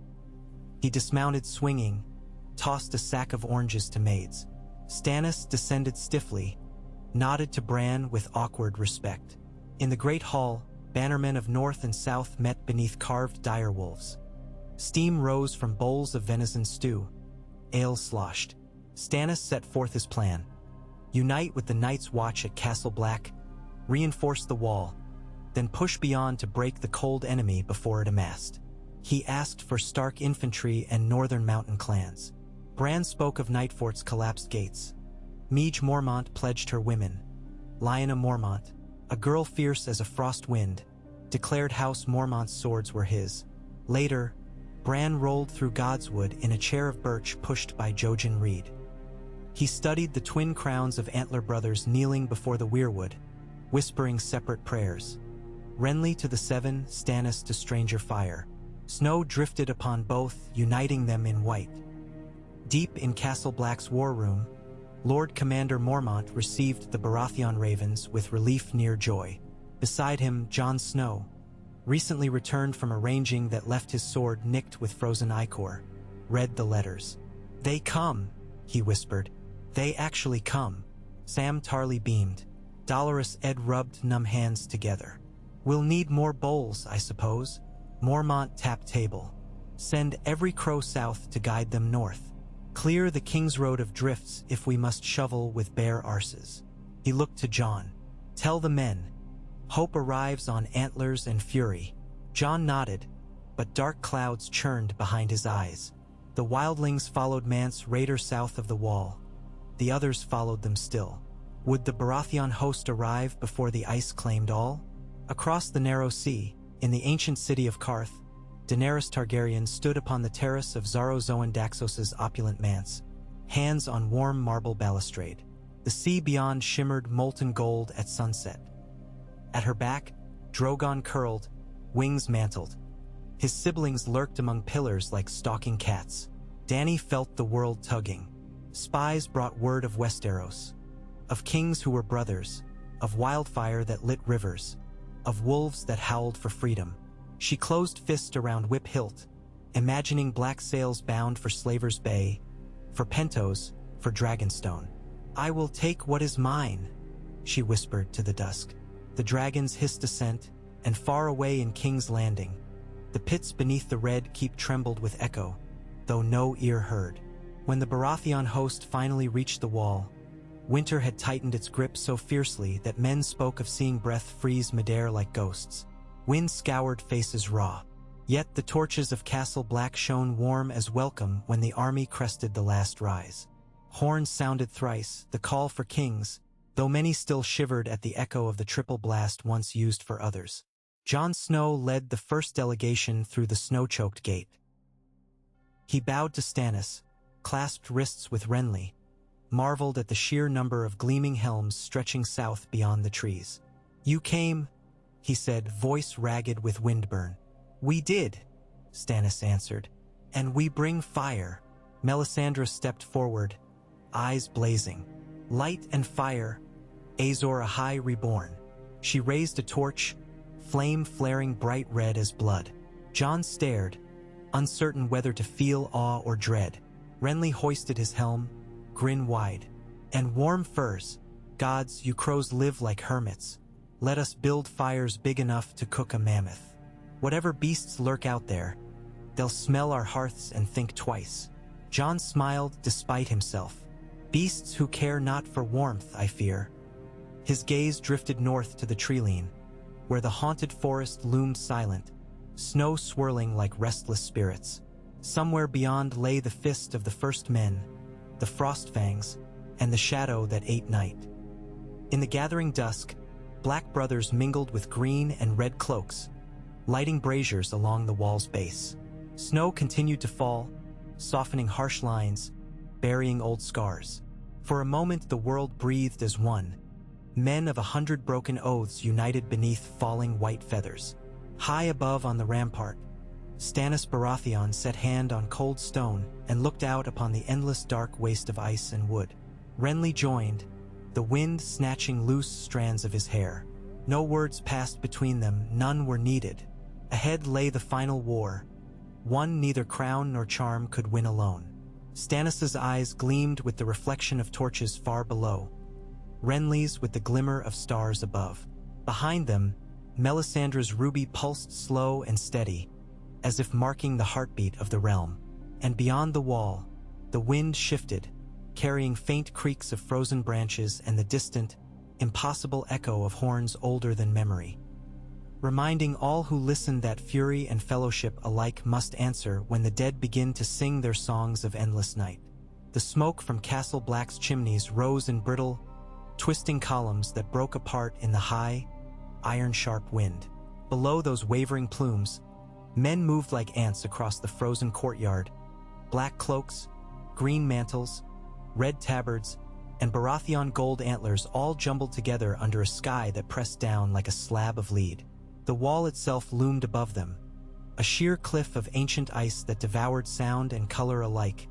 He dismounted swinging, tossed a sack of oranges to maids. Stannis descended stiffly, nodded to Bran with awkward respect. In the great hall, bannermen of north and south met beneath carved direwolves. Steam rose from bowls of venison stew. Ale sloshed. Stannis set forth his plan. Unite with the Night's Watch at Castle Black, reinforce the wall, then push beyond to break the cold enemy before it amassed. He asked for Stark infantry and northern mountain clans. Bran spoke of Nightfort's collapsed gates. Meage Mormont pledged her women. Lyanna Mormont, a girl fierce as a frost wind, declared House Mormont's swords were his. Later, Bran rolled through Godswood in a chair of birch pushed by Jojen Reed. He studied the twin crowns of antler brothers kneeling before the weirwood, whispering separate prayers. Renly to the seven, Stannis to stranger fire. Snow drifted upon both, uniting them in white. Deep in Castle Black's war room, Lord Commander Mormont received the Baratheon ravens with relief near joy. Beside him, Jon Snow, recently returned from a ranging that left his sword nicked with frozen ichor, read the letters. "They come," he whispered. "They actually come." Sam Tarly beamed. Dolorous Ed rubbed numb hands together. "We'll need more bowls, I suppose." Mormont tapped table. "Send every crow south to guide them north. Clear the King's Road of drifts if we must shovel with bare arses." He looked to Jon. "Tell the men. Hope arrives on antlers and fury." Jon nodded, but dark clouds churned behind his eyes. The wildlings followed Mance Raider south of the wall. The others followed them still. Would the Baratheon host arrive before the ice claimed all? Across the narrow sea, in the ancient city of Karth, Daenerys Targaryen stood upon the terrace of Xaro Zoan Daxos's opulent manse, hands on warm marble balustrade. The sea beyond shimmered molten gold at sunset. At her back, Drogon curled, wings mantled. His siblings lurked among pillars like stalking cats. Dany felt the world tugging. Spies brought word of Westeros, of kings who were brothers, of wildfire that lit rivers, of wolves that howled for freedom. She closed fist around whip hilt, imagining black sails bound for Slaver's Bay, for Pentos, for Dragonstone. "I will take what is mine," she whispered to the dusk. The dragons hissed assent, and far away in King's Landing, the pits beneath the Red Keep trembled with echo, though no ear heard. When the Baratheon host finally reached the wall, Winter had tightened its grip so fiercely that men spoke of seeing breath freeze midair like ghosts. Wind scoured faces raw. Yet the torches of Castle Black shone warm as welcome when the army crested the last rise. Horns sounded thrice, the call for kings, though many still shivered at the echo of the triple blast once used for others. Jon Snow led the first delegation through the snow-choked gate. He bowed to Stannis, clasped wrists with Renly, marveled at the sheer number of gleaming helms stretching south beyond the trees. "You came," he said, voice ragged with windburn. "We did," Stannis answered. "And we bring fire." Melisandre stepped forward, eyes blazing. "Light and fire, Azor Ahai reborn." She raised a torch, flame flaring bright red as blood. Jon stared, uncertain whether to feel awe or dread. Renly hoisted his helm, grin wide. "And warm furs. Gods, you crows live like hermits. Let us build fires big enough to cook a mammoth. Whatever beasts lurk out there, they'll smell our hearths and think twice." Jon smiled despite himself. "Beasts who care not for warmth, I fear." His gaze drifted north to the treeline, where the haunted forest loomed silent, snow swirling like restless spirits. Somewhere beyond lay the fist of the first men, the Frostfangs, and the shadow that ate night. In the gathering dusk, black brothers mingled with green and red cloaks, lighting braziers along the wall's base. Snow continued to fall, softening harsh lines, burying old scars. For a moment the world breathed as one. Men of 100 broken oaths united beneath falling white feathers. High above on the rampart, Stannis Baratheon set hand on cold stone and looked out upon the endless dark waste of ice and wood. Renly joined, the wind snatching loose strands of his hair. No words passed between them, none were needed. Ahead lay the final war, one neither crown nor charm could win alone. Stannis's eyes gleamed with the reflection of torches far below, Renly's with the glimmer of stars above. Behind them, Melisandre's ruby pulsed slow and steady, as if marking the heartbeat of the realm. And beyond the wall, the wind shifted, carrying faint creaks of frozen branches and the distant, impossible echo of horns older than memory, reminding all who listened that fury and fellowship alike must answer when the dead begin to sing their songs of endless night. The smoke from Castle Black's chimneys rose in brittle, twisting columns that broke apart in the high, iron-sharp wind. Below those wavering plumes, men moved like ants across the frozen courtyard, black cloaks, green mantles, red tabards, and Baratheon gold antlers all jumbled together under a sky that pressed down like a slab of lead. The wall itself loomed above them, a sheer cliff of ancient ice that devoured sound and color alike,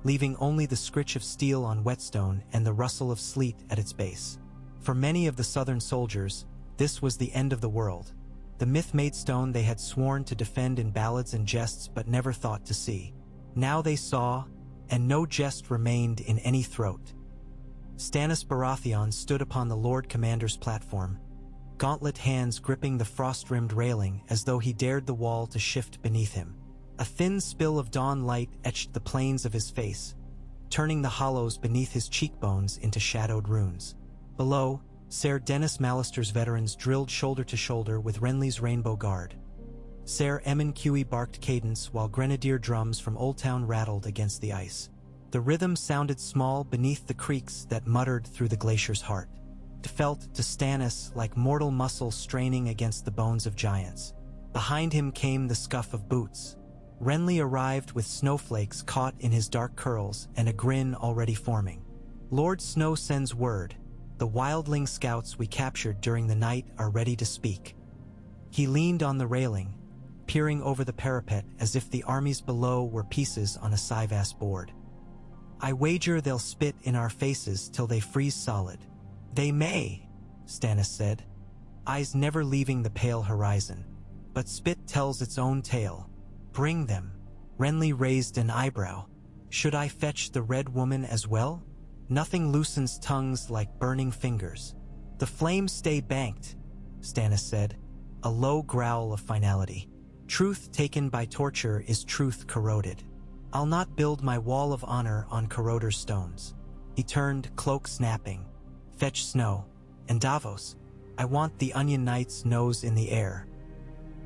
leaving only the scritch of steel on whetstone and the rustle of sleet at its base. For many of the southern soldiers, this was the end of the world, the myth-made stone they had sworn to defend in ballads and jests but never thought to see. Now they saw, and no jest remained in any throat. Stannis Baratheon stood upon the Lord Commander's platform, gauntlet hands gripping the frost-rimmed railing as though he dared the wall to shift beneath him. A thin spill of dawn light etched the planes of his face, turning the hollows beneath his cheekbones into shadowed runes. Below, Ser Dennis Mallister's veterans drilled shoulder to shoulder with Renly's Rainbow Guard. Ser Emyn Cuey barked cadence while grenadier drums from Old Town rattled against the ice. The rhythm sounded small beneath the creaks that muttered through the glacier's heart. It felt to Stannis like mortal muscle straining against the bones of giants. Behind him came the scuff of boots. Renly arrived with snowflakes caught in his dark curls and a grin already forming. "Lord Snow sends word. The wildling scouts we captured during the night are ready to speak." He leaned on the railing, peering over the parapet as if the armies below were pieces on a Sivas board. "I wager they'll spit in our faces till they freeze solid." "They may," Stannis said, eyes never leaving the pale horizon. "But spit tells its own tale. Bring them." Renly raised an eyebrow. "Should I fetch the Red Woman as well? Nothing loosens tongues like burning fingers." "The flames stay banked," Stannis said, a low growl of finality. "Truth taken by torture is truth corroded. I'll not build my wall of honor on corroder's stones." He turned, cloak snapping. Fetch snow. And Davos, I want the Onion Knight's nose in the air.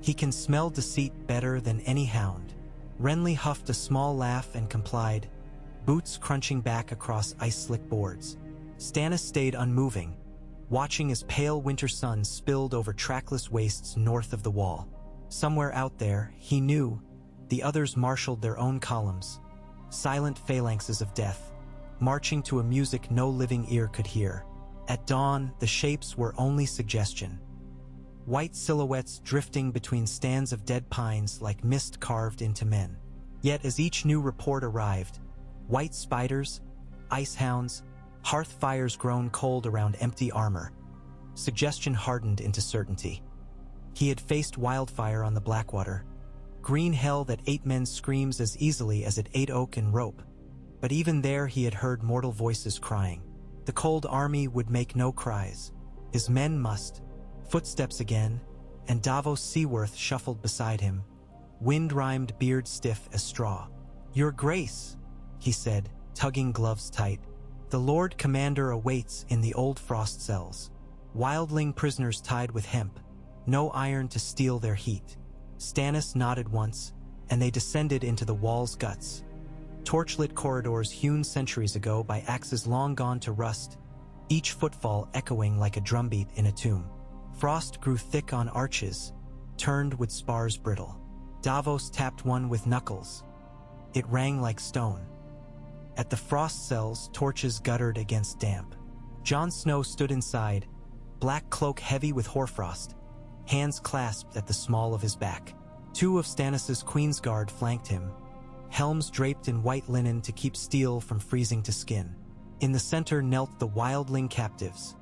He can smell deceit better than any hound. Renly huffed a small laugh and complied, boots crunching back across ice-slick boards. Stannis stayed unmoving, watching as pale winter sun spilled over trackless wastes north of the wall. Somewhere out there, he knew, the others marshaled their own columns, silent phalanxes of death, marching to a music no living ear could hear. At dawn, the shapes were only suggestion. White silhouettes drifting between stands of dead pines like mist carved into men. Yet as each new report arrived, white spiders, ice hounds, hearth fires grown cold around empty armor. Suggestion hardened into certainty. He had faced wildfire on the Blackwater, green hell that ate men's screams as easily as it ate oak and rope. But even there he had heard mortal voices crying. The cold army would make no cries. His men must. Footsteps again, and Davos Seaworth shuffled beside him, wind-rimed beard stiff as straw. "Your Grace," he said, tugging gloves tight. "The Lord Commander awaits in the old frost cells. Wildling prisoners tied with hemp, no iron to steal their heat." Stannis nodded once, and they descended into the wall's guts. Torchlit corridors hewn centuries ago by axes long gone to rust, each footfall echoing like a drumbeat in a tomb. Frost grew thick on arches, turned with spars brittle. Davos tapped one with knuckles. It rang like stone. At the frost cells, torches guttered against damp. Jon Snow stood inside, black cloak heavy with hoarfrost, hands clasped at the small of his back. Two of Stannis's Queensguard flanked him, helms draped in white linen to keep steel from freezing to skin. In the center knelt the wildling captives,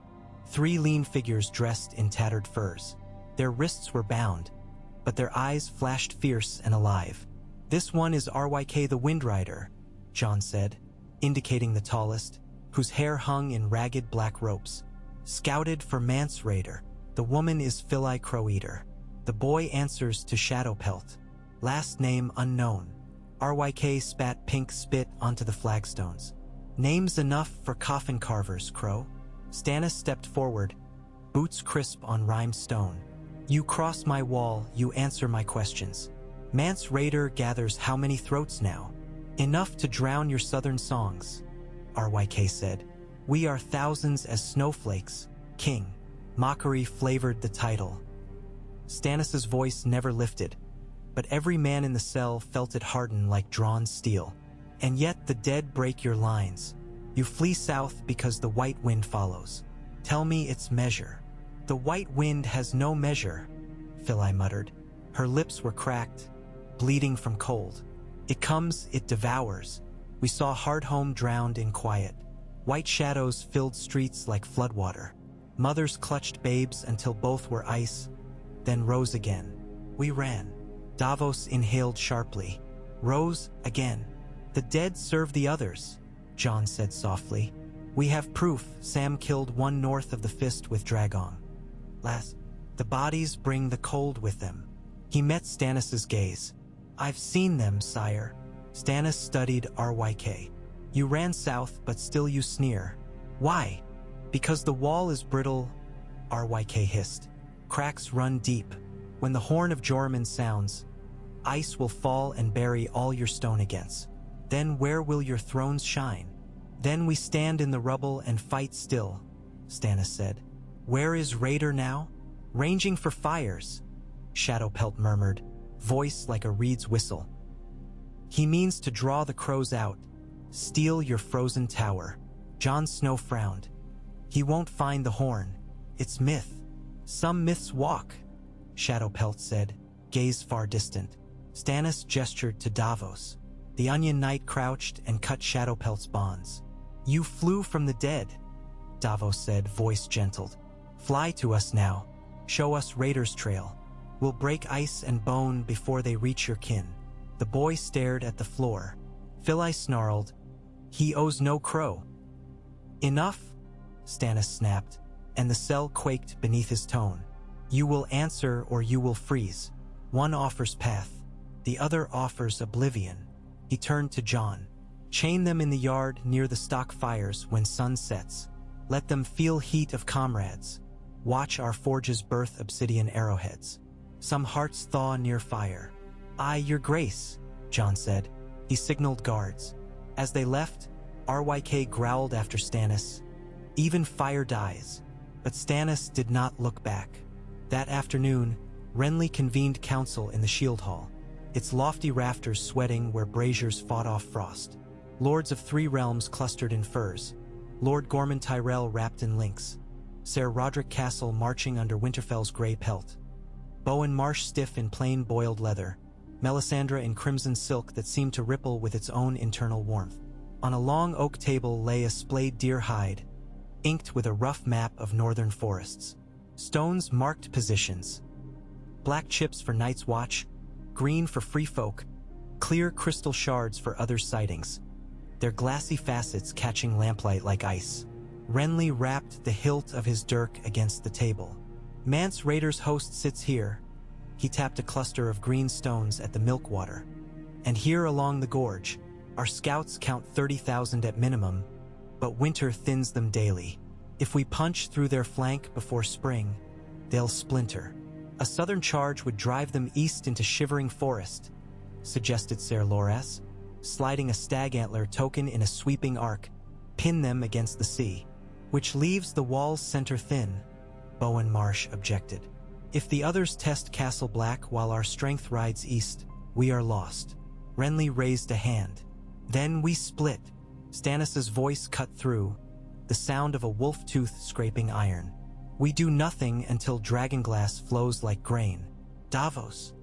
3 lean figures dressed in tattered furs. Their wrists were bound, but their eyes flashed fierce and alive. "This one is Ryk the Windrider," Jon said, indicating the tallest, whose hair hung in ragged black ropes. "Scouted for Mance Raider. The woman is Fili Crow-Eater. The boy answers to Shadowpelt. Last name unknown." Ryk spat pink spit onto the flagstones. "Name's enough for coffin carvers, Crow." Stannis stepped forward, boots crisp on rhymed stone. "You cross my wall, you answer my questions. Mance Raider gathers how many throats now?" "Enough to drown your southern songs," Ryk said. "We are thousands as snowflakes, king." Mockery flavored the title. Stannis's voice never lifted, but every man in the cell felt it harden like drawn steel. "And yet the dead break your lines. You flee south because the white wind follows. Tell me its measure." "The white wind has no measure," Fili muttered. Her lips were cracked, bleeding from cold. "It comes, it devours. We saw Hardhome drowned in quiet. White shadows filled streets like floodwater. Mothers clutched babes until both were ice, then rose again. We ran." Davos inhaled sharply. "Rose again. The dead serve the others," Jon said softly. "We have proof Sam killed one north of the Fist with Dragong. The bodies bring the cold with them." He met Stannis's gaze. "I've seen them, sire." Stannis studied Ryk. "You ran south, but still you sneer. Why?" "Because the wall is brittle," Ryk hissed. "Cracks run deep. When the horn of Joramun sounds, ice will fall and bury all your stone against. Then where will your thrones shine?" "Then we stand in the rubble and fight still," Stannis said. "Where is Raider now?" "Ranging for fires," Shadowpelt murmured, voice like a reed's whistle. "He means to draw the crows out, steal your frozen tower." Jon Snow frowned. "He won't find the horn. It's myth." "Some myths walk," Shadowpelt said, gaze far distant. Stannis gestured to Davos. The Onion Knight crouched and cut Shadowpelt's bonds. "You flew from the dead," Davos said, voice gentled. "Fly to us now. Show us Raider's trail. We'll break ice and bone before they reach your kin." The boy stared at the floor. Fili snarled, "He owes no crow." "Enough," Stannis snapped, and the cell quaked beneath his tone. "You will answer or you will freeze. One offers path, the other offers oblivion." He turned to Jon. Chain them in the yard near the stock fires when sun sets. Let them feel heat of comrades. Watch our forges birth obsidian arrowheads. Some hearts thaw near fire. "Aye, your grace," Jon said. He signaled guards. As they left, RYK growled after Stannis. "Even fire dies." But Stannis did not look back. That afternoon, Renly convened council in the shield hall, its lofty rafters sweating where braziers fought off frost. Lords of 3 realms clustered in furs, Lord Gorman Tyrell wrapped in lynx, Ser Roderick Castle marching under Winterfell's grey pelt, Bowen Marsh stiff in plain boiled leather, Melisandre in crimson silk that seemed to ripple with its own internal warmth. On a long oak table lay a splayed deer hide, inked with a rough map of northern forests. Stones marked positions. Black chips for Night's Watch, green for free folk, clear crystal shards for other sightings, their glassy facets catching lamplight like ice. Renly rapped the hilt of his dirk against the table. "Mance Raider's host sits here." He tapped a cluster of green stones at the Milkwater. "And here along the gorge, our scouts count 30,000 at minimum, but winter thins them daily. If we punch through their flank before spring, they'll splinter. A southern charge would drive them east into shivering forest," suggested Ser Loras, sliding a stag antler token in a sweeping arc, "pin them against the sea." "Which leaves the walls center thin," Bowen Marsh objected. "If the others test Castle Black while our strength rides east, we are lost." Renly raised a hand. "Then we split." Stannis' voice cut through, the sound of a wolf tooth scraping iron. "We do nothing until dragonglass flows like grain." "Davos."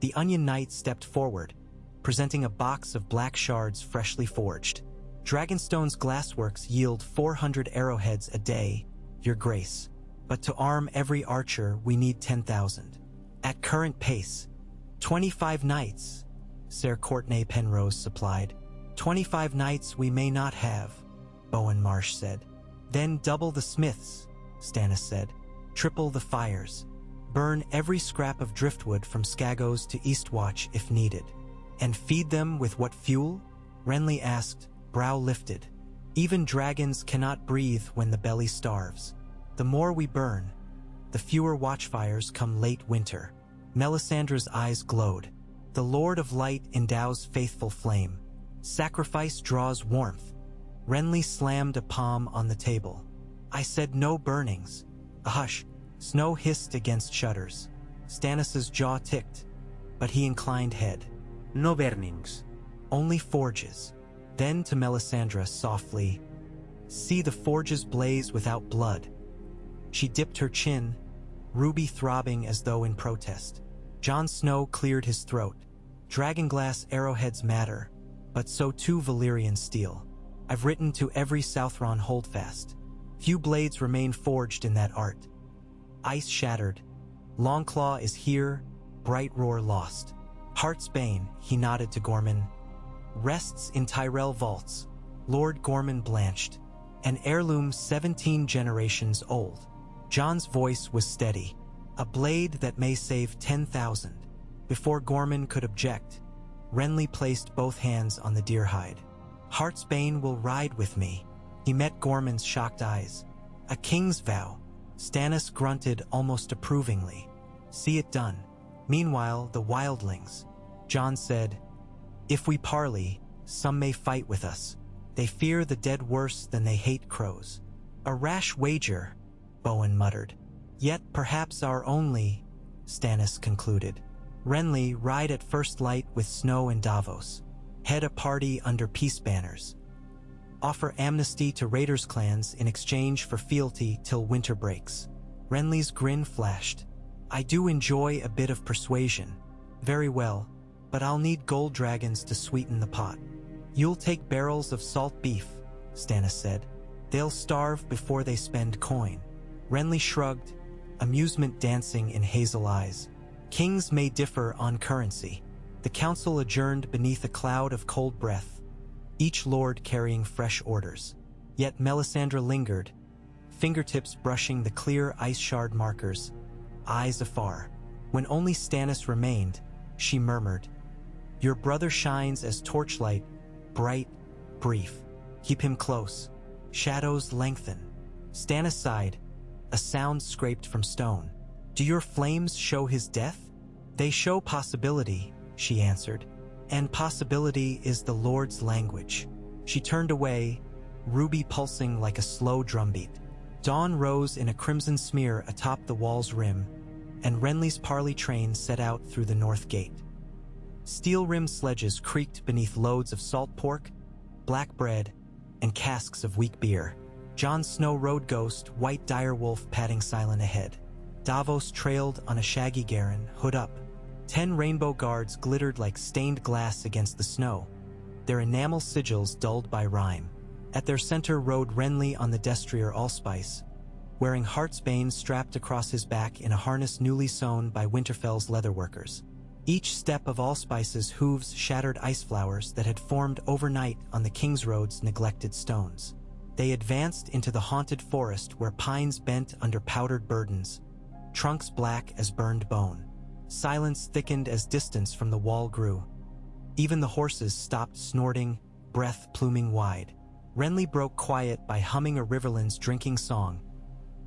The Onion Knight stepped forward, presenting a box of black shards freshly forged. "Dragonstone's glassworks yield 400 arrowheads a day, your grace. But to arm every archer, we need 10,000. At current pace, 25 knights," Ser Courtenay Penrose supplied. "25 knights we may not have," Bowen Marsh said. "Then double the smiths," Stannis said. "Triple the fires. Burn every scrap of driftwood from Skagos to Eastwatch if needed." "And feed them with what fuel?" Renly asked, brow lifted. "Even dragons cannot breathe when the belly starves. The more we burn, the fewer watchfires come late winter." Melisandre's eyes glowed. "The Lord of Light endows faithful flame. Sacrifice draws warmth." Renly slammed a palm on the table. "I said no burnings." A hush. Snow hissed against shutters. Stannis' jaw ticked, but he inclined head. "No burnings. Only forges." Then to Melisandre softly, "See the forges blaze without blood." She dipped her chin, ruby throbbing as though in protest. Jon Snow cleared his throat. "Dragonglass arrowheads matter, but so too Valyrian steel. I've written to every Southron holdfast. Few blades remain forged in that art. Ice shattered. Longclaw is here, Bright Roar lost. Heart's Bane," he nodded to Gorman, "rests in Tyrell vaults." Lord Gorman blanched. "An heirloom 17 generations old." Jon's voice was steady. "A blade that may save 10,000. Before Gorman could object, Renly placed both hands on the deer hide. "Heart's Bane will ride with me." He met Gorman's shocked eyes. "A king's vow." Stannis grunted almost approvingly. "See it done." Meanwhile, the wildlings. Jon said, "If we parley, some may fight with us. They fear the dead worse than they hate crows." "A rash wager," Bowen muttered. "Yet perhaps our only," Stannis concluded. "Renly, ride at first light with Snow and Davos. Head a party under peace banners. Offer amnesty to raiders' clans in exchange for fealty till winter breaks." Renly's grin flashed. "I do enjoy a bit of persuasion." "Very well, but I'll need gold dragons to sweeten the pot." "You'll take barrels of salt beef," Stannis said. "They'll starve before they spend coin." Renly shrugged, amusement dancing in hazel eyes. Kings may differ on currency. The council adjourned beneath a cloud of cold breath, each lord carrying fresh orders. Yet Melisandre lingered, fingertips brushing the clear ice shard markers, eyes afar. When only Stannis remained, she murmured, "Your brother shines as torchlight, bright, brief. Keep him close. Shadows lengthen. Stannis sighed. A sound scraped from stone. Do your flames show his death? They show possibility, she answered. And possibility is the Lord's language. She turned away, ruby pulsing like a slow drumbeat. Dawn rose in a crimson smear atop the wall's rim, and Renly's parley train set out through the north gate. Steel-rimmed sledges creaked beneath loads of salt pork, black bread, and casks of weak beer. Jon Snow rode Ghost, white direwolf padding silent ahead. Davos trailed on a shaggy Garen, hood up. 10 rainbow guards glittered like stained glass against the snow, their enamel sigils dulled by rime. At their center rode Renly on the destrier Allspice, wearing Heartsbane strapped across his back in a harness newly sewn by Winterfell's leatherworkers. Each step of Allspice's hooves shattered ice flowers that had formed overnight on the King's Road's neglected stones. They advanced into the haunted forest where pines bent under powdered burdens, trunks black as burned bone. Silence thickened as distance from the wall grew. Even the horses stopped snorting, breath pluming wide. Renly broke quiet by humming a riverland's drinking song,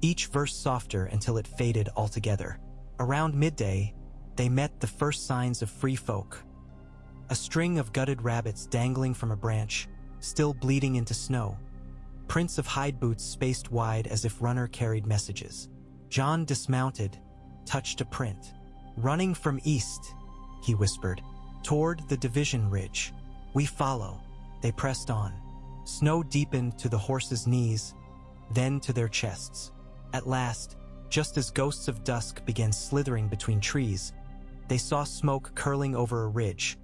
each verse softer until it faded altogether. Around midday, they met the first signs of free folk. A string of gutted rabbits dangling from a branch, still bleeding into snow. Prints of hide boots spaced wide as if runner carried messages. Jon dismounted, touched a print. Running from east, he whispered, toward the division ridge. We follow. They pressed on. Snow deepened to the horses' knees, then to their chests. At last, just as ghosts of dusk began slithering between trees, they saw smoke curling over a ridge,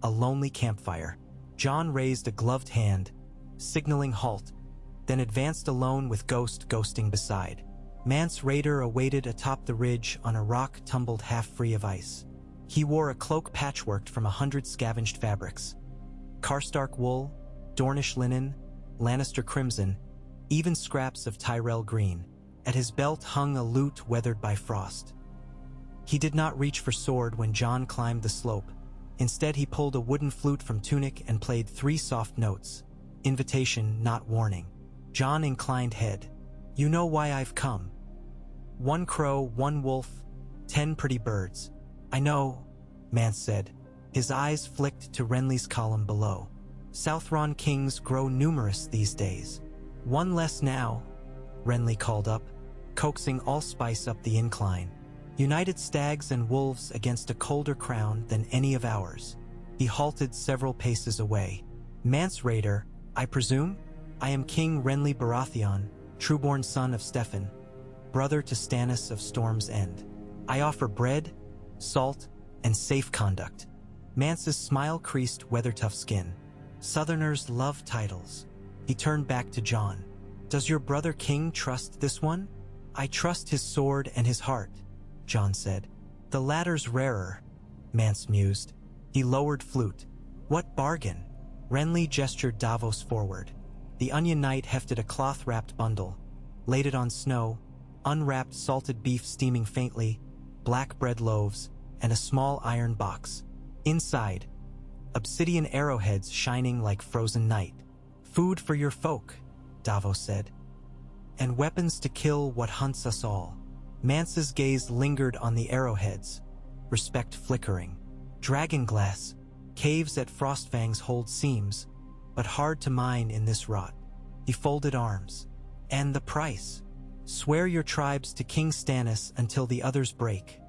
a lonely campfire. Jon raised a gloved hand, signaling halt, then advanced alone with Ghost ghosting beside. Mance Rayder awaited atop the ridge on a rock tumbled half-free of ice. He wore a cloak patchworked from 100 scavenged fabrics. Karstark wool, Dornish linen, Lannister crimson, even scraps of Tyrell green. At his belt hung a lute weathered by frost. He did not reach for sword when Jon climbed the slope. Instead, he pulled a wooden flute from tunic and played 3 soft notes. Invitation, not warning. Jon inclined head. You know why I've come. 1 crow, 1 wolf, 10 pretty birds. I know, Mance said. His eyes flicked to Renly's column below. Southron kings grow numerous these days. 1 less now, Renly called up, coaxing Allspice up the incline. United stags and wolves against a colder crown than any of ours. He halted several paces away. Mance Rayder, I presume? I am King Renly Baratheon, trueborn son of Steffan, brother to Stannis of Storm's End. I offer bread, salt, and safe conduct. Mance's smile creased weather-tough skin. Southerners love titles. He turned back to Jon. Does your brother King trust this one? I trust his sword and his heart, Jon said. The latter's rarer, Mance mused. He lowered flute. What bargain? Renly gestured Davos forward. The Onion Knight hefted a cloth-wrapped bundle, laid it on snow, unwrapped salted beef steaming faintly, black bread loaves, and a small iron box. Inside, obsidian arrowheads shining like frozen night. Food for your folk, Davos said. And weapons to kill what hunts us all. Mance's gaze lingered on the arrowheads, respect flickering. Dragonglass, caves at Frostfangs hold seams, but hard to mine in this rot. He folded arms. And the price? Swear your tribes to King Stannis until the others break,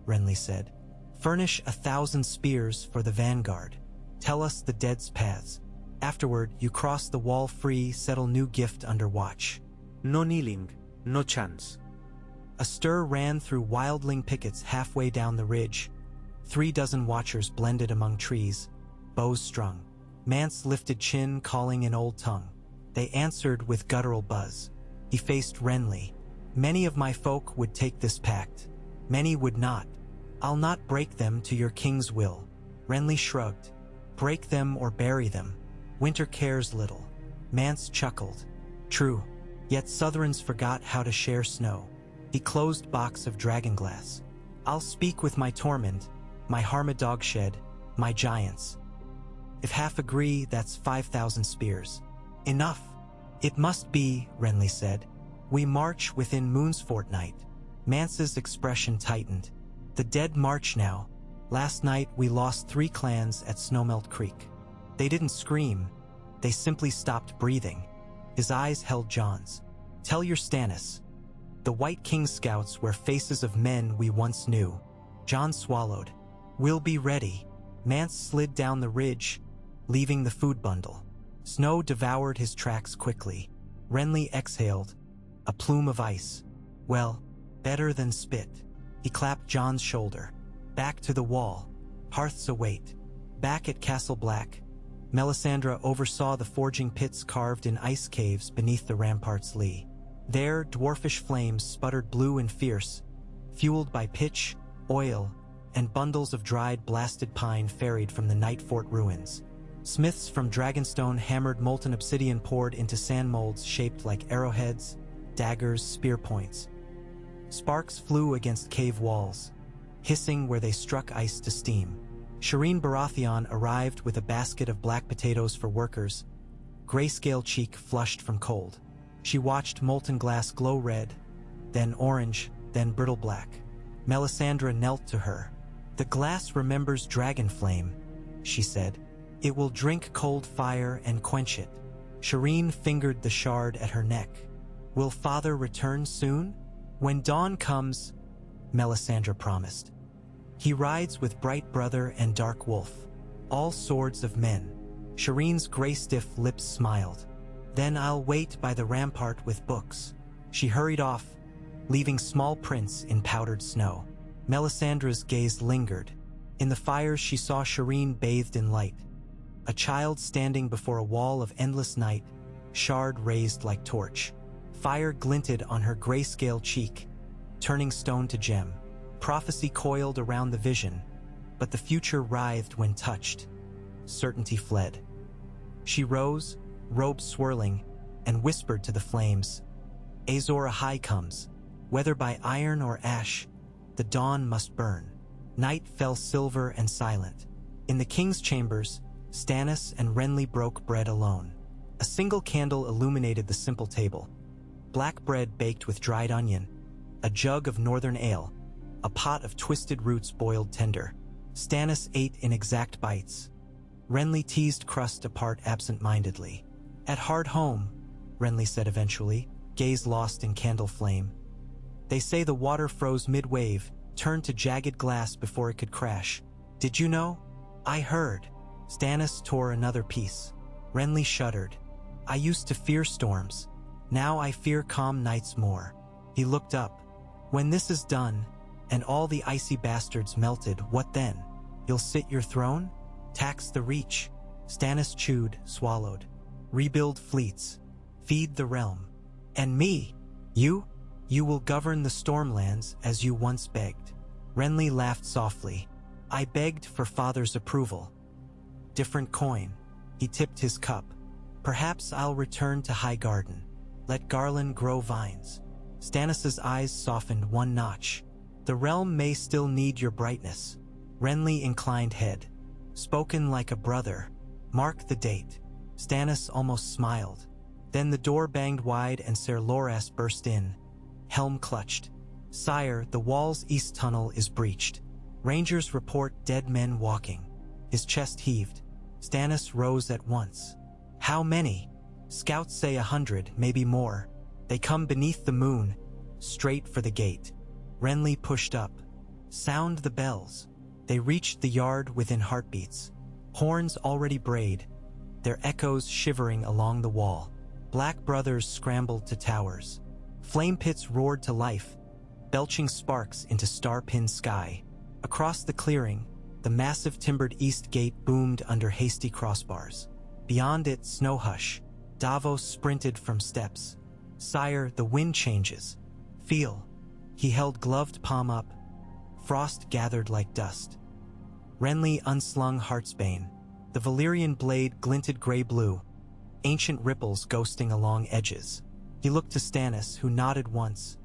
Renly said. Furnish 1,000 spears for the vanguard. Tell us the dead's paths. Afterward, you cross the wall free, settle new gift under watch. No kneeling, no chance. A stir ran through wildling pickets halfway down the ridge. 3 dozen watchers blended among trees, bows strung. Mance lifted chin, calling in old tongue. They answered with guttural buzz. He faced Renly. Many of my folk would take this pact. Many would not. I'll not break them to your king's will. Renly shrugged. Break them or bury them. Winter cares little. Mance chuckled. True, yet Southrons forgot how to share snow. He closed box of dragonglass. I'll speak with my Tormund, my Harma Dogshed, my giants. If half agree, that's 5,000 spears. Enough. It must be, Renly said. We march within Moon's fortnight. Mance's expression tightened. The dead march now. Last night we lost 3 clans at Snowmelt Creek. They didn't scream. They simply stopped breathing. His eyes held Jon's. Tell your Stannis. The White King scouts were faces of men we once knew. Jon swallowed. We'll be ready. Mance slid down the ridge, leaving the food bundle. Snow devoured his tracks quickly. Renly exhaled, a plume of ice. Well, better than spit. He clapped Jon's shoulder. Back to the wall. Hearths await. Back at Castle Black, Melisandre oversaw the forging pits carved in ice caves beneath the rampart's lee. There, dwarfish flames sputtered blue and fierce, fueled by pitch, oil, and bundles of dried blasted pine ferried from the Night Fort ruins. Smiths from Dragonstone hammered molten obsidian poured into sand molds shaped like arrowheads, daggers, spear points. Sparks flew against cave walls, hissing where they struck ice to steam. Shireen Baratheon arrived with a basket of black potatoes for workers, grayscale cheek flushed from cold. She watched molten glass glow red, then orange, then brittle black. Melisandre knelt to her. The glass remembers dragon flame, she said. It will drink cold fire and quench it. Shireen fingered the shard at her neck. Will father return soon? When dawn comes, Melisandre promised. He rides with Bright Brother and Dark Wolf, all swords of men. Shireen's gray-stiff lips smiled. Then I'll wait by the rampart with books. She hurried off, leaving small prints in powdered snow. Melisandre's gaze lingered. In the fires she saw Shireen bathed in light. A child standing before a wall of endless night, shard raised like torch. Fire glinted on her grayscale cheek, turning stone to gem. Prophecy coiled around the vision, but the future writhed when touched. Certainty fled. She rose, robe swirling, and whispered to the flames, Azor Ahai comes. Whether by iron or ash, the dawn must burn. Night fell silver and silent. In the king's chambers, Stannis and Renly broke bread alone. A single candle illuminated the simple table. Black bread baked with dried onion, a jug of northern ale, a pot of twisted roots boiled tender. Stannis ate in exact bites. Renly teased crust apart absent-mindedly. At hard home, Renly said eventually, gaze lost in candle flame. They say the water froze mid-wave, turned to jagged glass before it could crash. Did you know? I heard. Stannis tore another piece. Renly shuddered. I used to fear storms. Now I fear calm nights more. He looked up. When this is done, and all the icy bastards melted, what then? You'll sit your throne? Tax the reach. Stannis chewed, swallowed. Rebuild fleets. Feed the realm. And me? You? You will govern the Stormlands as you once begged. Renly laughed softly. I begged for father's approval. Different coin. He tipped his cup. Perhaps I'll return to High Garden. Let Garland grow vines. Stannis's eyes softened one notch. The realm may still need your brightness. Renly inclined head. Spoken like a brother. Mark the date. Stannis almost smiled. Then the door banged wide and Ser Loras burst in. Helm clutched. Sire, the wall's east tunnel is breached. Rangers report dead men walking. His chest heaved. Stannis rose at once. How many? Scouts say 100, maybe more. They come beneath the moon, straight for the gate. Renly pushed up. Sound the bells. They reached the yard within heartbeats. Horns already brayed, their echoes shivering along the wall. Black brothers scrambled to towers. Flame pits roared to life, belching sparks into star-pinned sky. Across the clearing, the massive timbered east gate boomed under hasty crossbars. Beyond it, snow hush. Davos sprinted from steps. Sire, the wind changes. Feel. He held gloved palm up. Frost gathered like dust. Renly unslung Heartsbane. The Valyrian blade glinted gray-blue, ancient ripples ghosting along edges. He looked to Stannis, who nodded once.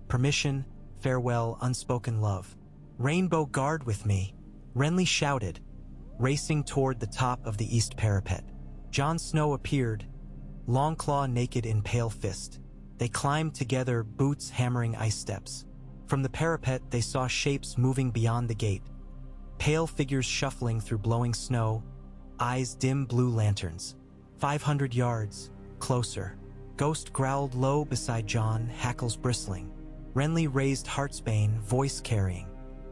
Permission, farewell, unspoken love. Rainbow guard with me. Renly shouted. racing toward the top of the east parapet. Jon Snow appeared, Longclaw naked in pale fist. They climbed together, boots hammering ice steps. From the parapet they saw shapes moving beyond the gate, pale figures shuffling through blowing snow, eyes dim blue lanterns. 500 yards, closer. Ghost growled low beside Jon, hackles bristling. Renly raised Heartsbane, voice carrying.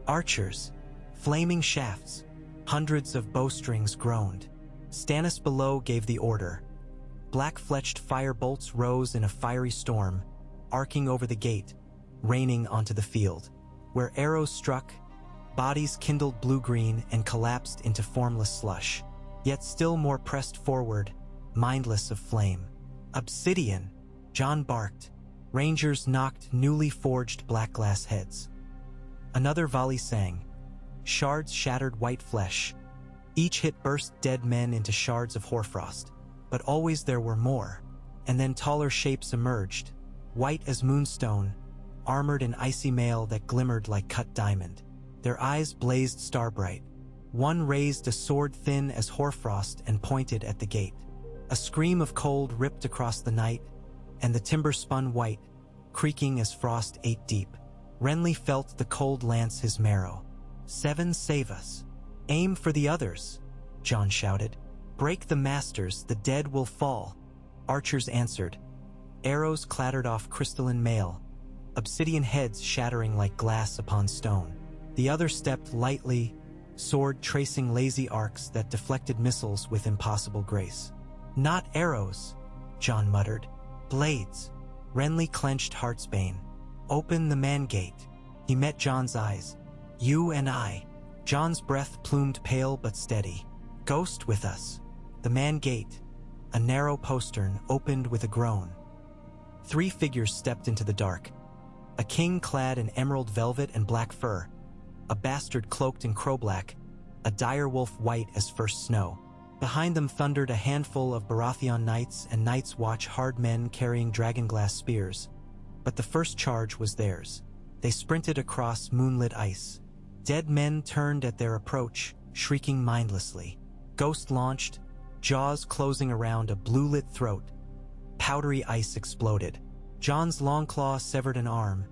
Archers, flaming shafts. Hundreds of bowstrings groaned. Stannis below gave the order. Black-fletched fire bolts rose in a fiery storm, arcing over the gate, raining onto the field. Where arrows struck, bodies kindled blue-green and collapsed into formless slush. Yet still more pressed forward, mindless of flame. Obsidian, Jon barked. Rangers knocked newly forged black glass heads. Another volley sang. Shards shattered white flesh. Each hit burst dead men into shards of hoarfrost. But always there were more. And then taller shapes emerged, white as moonstone, armored in icy mail that glimmered like cut diamond. Their eyes blazed starbright. One raised a sword thin as hoarfrost and pointed at the gate. A scream of cold ripped across the night, and the timber spun white, creaking as frost ate deep. Renly felt the cold lance his marrow. 7, save us. Aim for the others, Jon shouted. Break the masters, the dead will fall. Archers answered. Arrows clattered off crystalline mail, obsidian heads shattering like glass upon stone. The other stepped lightly, sword tracing lazy arcs that deflected missiles with impossible grace. Not arrows, Jon muttered. Blades. Renly clenched Heartsbane. Open the man gate. He met Jon's eyes. You and I. Jon's breath plumed pale but steady. Ghost with us. The man gate, a narrow postern, opened with a groan. 3 figures stepped into the dark. A king clad in emerald velvet and black fur, a bastard cloaked in crowblack, a direwolf white as first snow. Behind them thundered a handful of Baratheon knights and Night's Watch hard men carrying dragonglass spears. But the first charge was theirs. They sprinted across moonlit ice. Dead men turned at their approach, shrieking mindlessly. Ghost launched, jaws closing around a blue-lit throat. Powdery ice exploded. Jon's long claw severed an arm,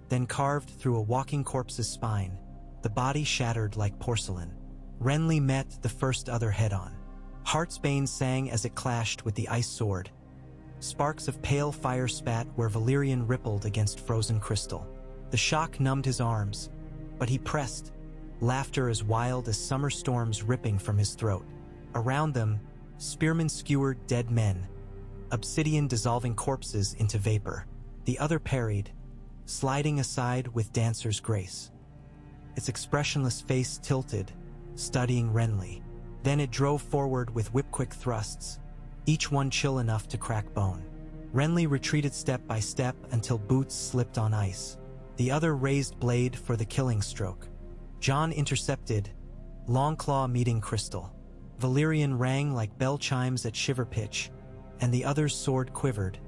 then carved through a walking corpse's spine. The body shattered like porcelain. Renly met the first other head-on. Heartsbane sang as it clashed with the ice sword. Sparks of pale fire spat where Valyrian rippled against frozen crystal. The shock numbed his arms, but he pressed, laughter as wild as summer storms ripping from his throat. Around them, spearmen skewered dead men, obsidian dissolving corpses into vapor. The other parried, sliding aside with dancer's grace. Its expressionless face tilted, studying Renly. Then it drove forward with whip-quick thrusts, each one chill enough to crack bone. Renly retreated step by step until boots slipped on ice. The other raised blade for the killing stroke. Jon intercepted, Longclaw meeting crystal. Valyrian rang like bell chimes at shiver pitch, and the other's sword quivered,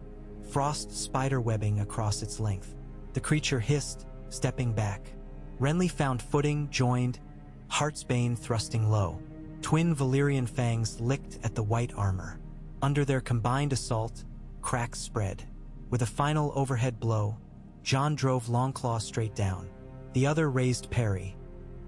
frost spider-webbing across its length. The creature hissed, stepping back. Renly found footing, joined, Heartsbane thrusting low. Twin Valyrian fangs licked at the white armor. Under their combined assault, cracks spread. With a final overhead blow, Jon drove Longclaw straight down. The other raised parry.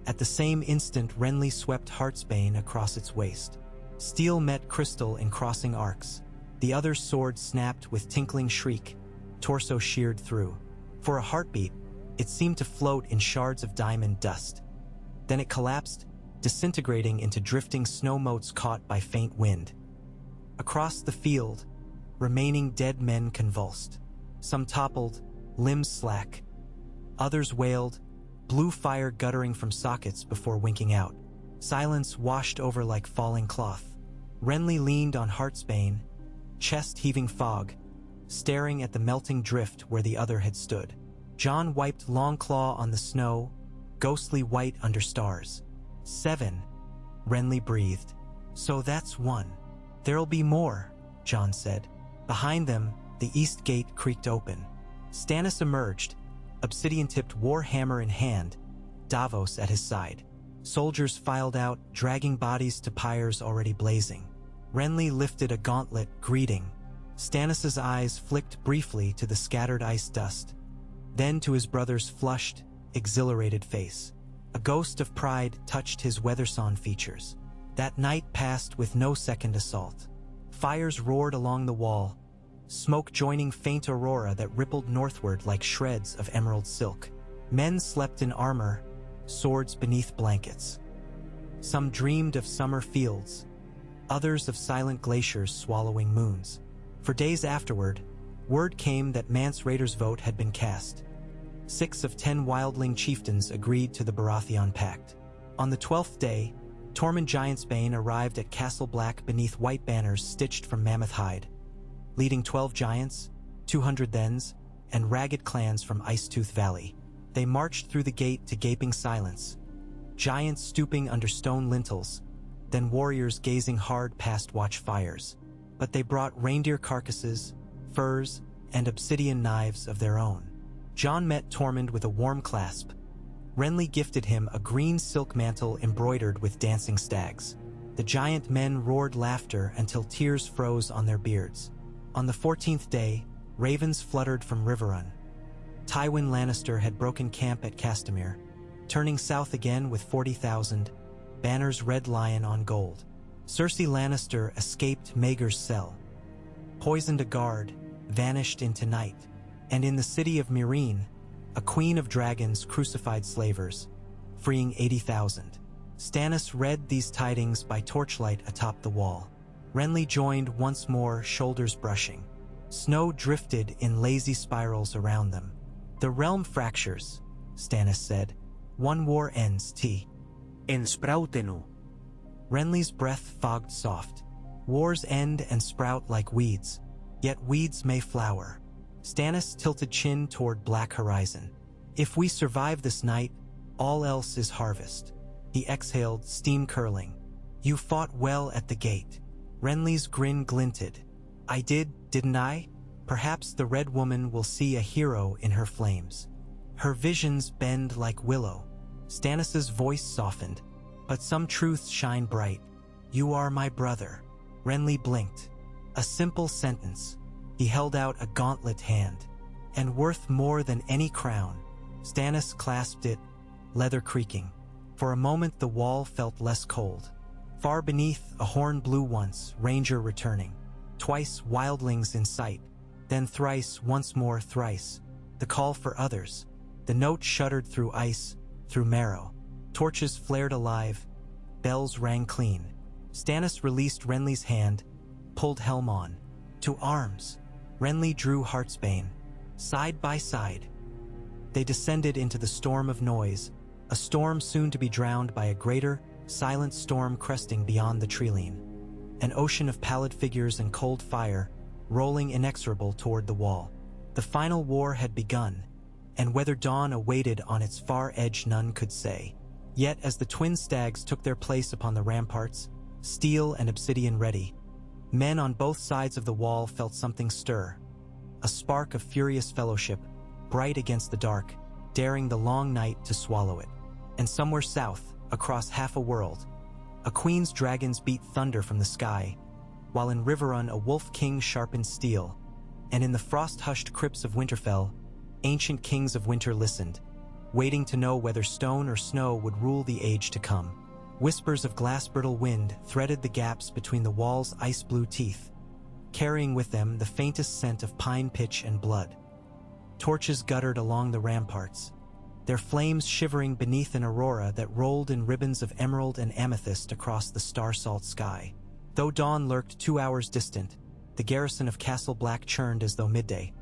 At the same instant, Renly swept Heartsbane across its waist. Steel met crystal in crossing arcs. The other's sword snapped with tinkling shriek, torso sheared through. For a heartbeat, it seemed to float in shards of diamond dust. Then it collapsed, disintegrating into drifting snow motes caught by faint wind. Across the field, remaining dead men convulsed. Some toppled, limbs slack. Others wailed, blue fire guttering from sockets before winking out. Silence washed over like falling cloth. Renly leaned on Heartsbane, chest heaving fog, staring at the melting drift where the other had stood. Jon wiped Longclaw on the snow, ghostly white under stars. 7, Renly breathed. So that's 1. There'll be more, Jon said. Behind them, the east gate creaked open. Stannis emerged, obsidian-tipped war hammer in hand, Davos at his side. Soldiers filed out, dragging bodies to pyres already blazing. Renly lifted a gauntlet, greeting. Stannis' eyes flicked briefly to the scattered ice dust, then to his brother's flushed, exhilarated face. A ghost of pride touched his weather-sawn features. That night passed with no second assault. Fires roared along the wall, smoke joining faint aurora that rippled northward like shreds of emerald silk. Men slept in armor, swords beneath blankets. Some dreamed of summer fields, others of silent glaciers swallowing moons. For days afterward, word came that Mance Raider's vote had been cast. 6 of 10 wildling chieftains agreed to the Baratheon Pact. On the 12th day, Tormund Giantsbane arrived at Castle Black beneath white banners stitched from mammoth hide, leading 12 giants, 200 thens, and ragged clans from Icetooth Valley. They marched through the gate to gaping silence, giants stooping under stone lintels, then warriors gazing hard past watchfires. But they brought reindeer carcasses, furs, and obsidian knives of their own. Jon met Tormund with a warm clasp. Renly gifted him a green silk mantle embroidered with dancing stags. The giant men roared laughter until tears froze on their beards. On the 14th day, ravens fluttered from Riverrun. Tywin Lannister had broken camp at Castamere, turning south again with 40,000, banners red lion on gold. Cersei Lannister escaped Maegor's cell, poisoned a guard, vanished into night, and in the city of Meereen, a queen of dragons crucified slavers, freeing 80,000. Stannis read these tidings by torchlight atop the wall. Renly joined once more, shoulders brushing. Snow drifted in lazy spirals around them. The realm fractures, Stannis said. One war ends, En sproutenu. Renly's breath fogged soft. Wars end and sprout like weeds, yet weeds may flower. Stannis tilted chin toward black horizon. If we survive this night, all else is harvest. He exhaled, steam curling. You fought well at the gate. Renly's grin glinted. I did, didn't I? Perhaps the Red Woman will see a hero in her flames. Her visions bend like willow. Stannis' voice softened. But some truths shine bright. You are my brother. Renly blinked. A simple sentence. He held out a gauntlet hand. And worth more than any crown. Stannis clasped it, leather creaking. For a moment the wall felt less cold. Far beneath, a horn blew once, ranger returning. Twice, wildlings in sight. Then thrice, once more thrice. The call for others. The note shuddered through ice, through marrow. Torches flared alive. Bells rang clean. Stannis released Renly's hand, pulled helm on. To arms. Renly drew Heartsbane. Side by side. They descended into the storm of noise, a storm soon to be drowned by a greater, silent storm cresting beyond the treeline. An ocean of pallid figures and cold fire, rolling inexorable toward the wall. The final war had begun, and whether dawn awaited on its far edge none could say. Yet as the twin stags took their place upon the ramparts, steel and obsidian ready, men on both sides of the wall felt something stir. A spark of furious fellowship, bright against the dark, daring the long night to swallow it. And somewhere south, across half a world, a queen's dragons beat thunder from the sky, while in Riverrun a wolf king sharpened steel, and in the frost-hushed crypts of Winterfell, ancient kings of winter listened, waiting to know whether stone or snow would rule the age to come. Whispers of glass-brittle wind threaded the gaps between the wall's ice-blue teeth, carrying with them the faintest scent of pine pitch and blood. Torches guttered along the ramparts, their flames shivering beneath an aurora that rolled in ribbons of emerald and amethyst across the star-salt sky. Though dawn lurked 2 hours distant, the garrison of Castle Black churned as though midday.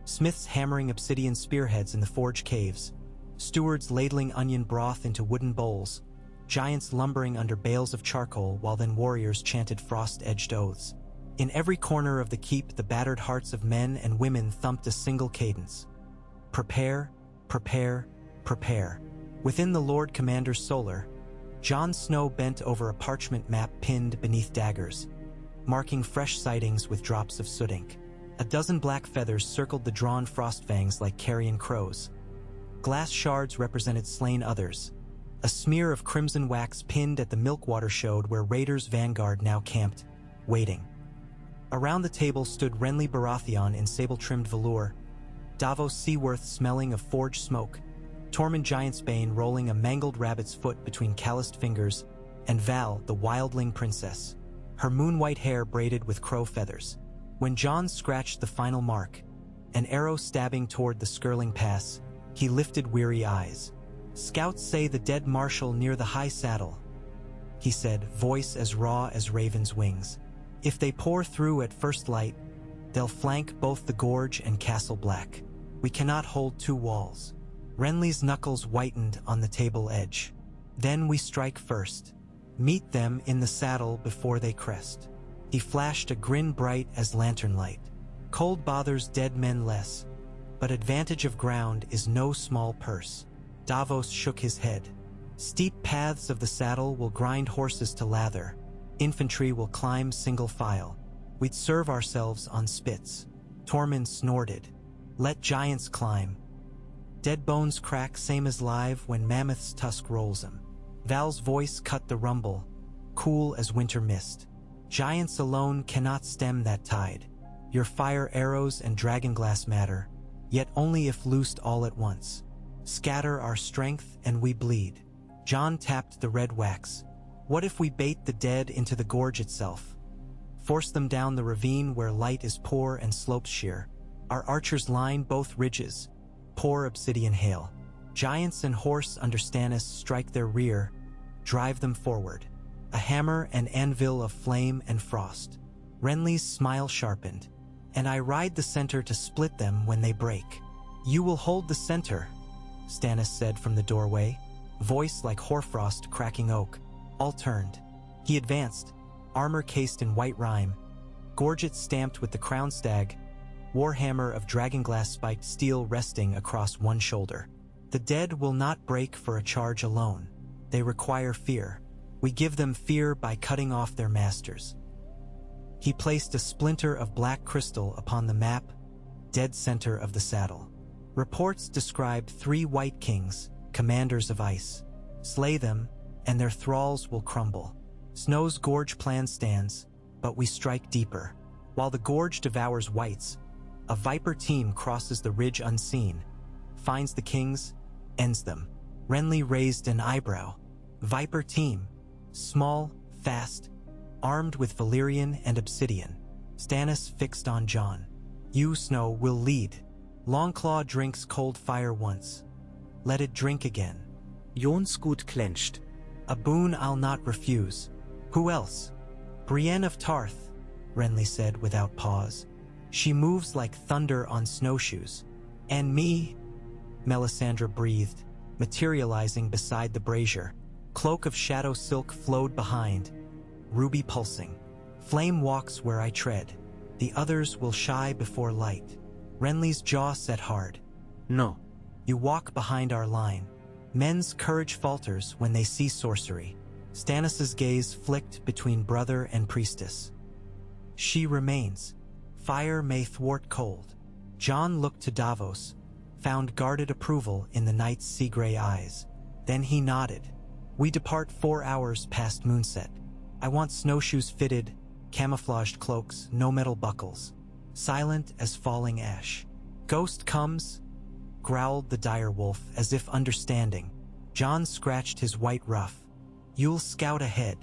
Smiths hammering obsidian spearheads in the forge caves, stewards ladling onion broth into wooden bowls, giants lumbering under bales of charcoal while then warriors chanted frost-edged oaths. In every corner of the keep the battered hearts of men and women thumped a single cadence. Prepare, prepare, prepare. Within the Lord Commander's solar, Jon Snow bent over a parchment map pinned beneath daggers, marking fresh sightings with drops of soot ink. A dozen black feathers circled the drawn frostfangs like carrion crows. Glass shards represented slain others, A smear of crimson wax pinned at the Milkwater showed where Raiders' vanguard now camped, waiting. Around the table stood Renly Baratheon in sable-trimmed velour, Davos Seaworth smelling of forged smoke, Tormund Giantsbane rolling a mangled rabbit's foot between calloused fingers, and Val, the wildling princess, her moon-white hair braided with crow feathers. When Jon scratched the final mark, an arrow stabbing toward the Skirling Pass, he lifted weary eyes. "Scouts say the dead marshal near the high saddle," he said, voice as raw as raven's wings. "If they pour through at first light, they'll flank both the gorge and Castle Black. We cannot hold two walls." Renly's knuckles whitened on the table edge. "Then we strike first. Meet them in the saddle before they crest." He flashed a grin bright as lantern light. "Cold bothers dead men less, but advantage of ground is no small purse." Davos shook his head. "Steep paths of the saddle will grind horses to lather. Infantry will climb single file. We'd serve ourselves on spits." Tormund snorted. "Let giants climb. Dead bones crack same as live when mammoth's tusk rolls 'em." Val's voice cut the rumble, cool as winter mist. "Giants alone cannot stem that tide. Your fire arrows and dragonglass matter, yet only if loosed all at once. Scatter our strength and we bleed." Jon tapped the red wax. "What if we bait the dead into the gorge itself? Force them down the ravine where light is poor and slopes sheer. Our archers line both ridges, pour obsidian hail. Giants and horse under Stannis strike their rear, drive them forward. A hammer and anvil of flame and frost." Renly's smile sharpened. "And I ride the center to split them when they break." "You will hold the center," Stannis said from the doorway, voice like hoarfrost cracking oak. All turned. He advanced, armor cased in white rime, gorget stamped with the crown stag, warhammer of dragonglass spiked steel resting across one shoulder. "The dead will not break for a charge alone. They require fear. We give them fear by cutting off their masters." He placed a splinter of black crystal upon the map, dead center of the saddle. Reports described 3 white kings, commanders of ice. Slay them, and their thralls will crumble. Snow's gorge plan stands, but we strike deeper. While the gorge devours whites, a viper team crosses the ridge unseen, finds the kings, ends them. Renly raised an eyebrow. Viper team, small, fast, armed with Valyrian and obsidian. Stannis fixed on Jon. "You, Snow, will lead. Longclaw drinks cold fire once. Let it drink again." Jon's gut clenched. "A boon I'll not refuse. Who else?" "Brienne of Tarth," Renly said without pause. "She moves like thunder on snowshoes." "And me?" Melisandre breathed, materializing beside the brazier. Cloak of shadow silk flowed behind, ruby pulsing. "Flame walks where I tread. The others will shy before light." Renly's jaw set hard. "No." "You walk behind our line. Men's courage falters when they see sorcery." Stannis's gaze flicked between brother and priestess. "She remains. Fire may thwart cold." Jon looked to Davos, found guarded approval in the knight's sea-gray eyes. Then he nodded. "We depart 4 hours past moonset. I want snowshoes fitted, camouflaged cloaks, no metal buckles. Silent as falling ash." "Ghost comes," growled the dire wolf as if understanding. Jon scratched his white ruff. "You'll scout ahead."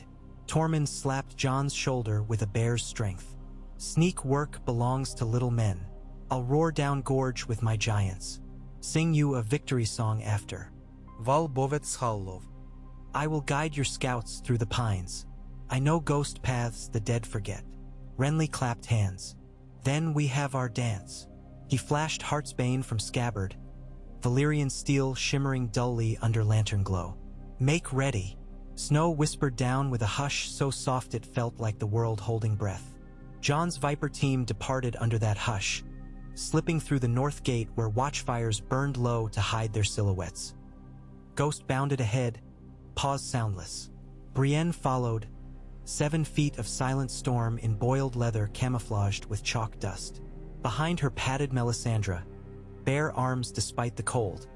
Tormund slapped Jon's shoulder with a bear's strength. "Sneak work belongs to little men. I'll roar down gorge with my giants. Sing you a victory song after." Val Bovets Hallov. "I will guide your scouts through the pines. I know ghost paths the dead forget." Renly clapped hands. "Then we have our dance." He flashed Heartsbane from scabbard, Valyrian steel shimmering dully under lantern glow. "Make ready." Snow whispered down with a hush so soft it felt like the world holding breath. Jon's Viper team departed under that hush, slipping through the north gate where watchfires burned low to hide their silhouettes. Ghost bounded ahead, paused soundless. Brienne followed, 7 feet of silent storm in boiled leather camouflaged with chalk dust. Behind her padded Melisandre, bare arms despite the cold.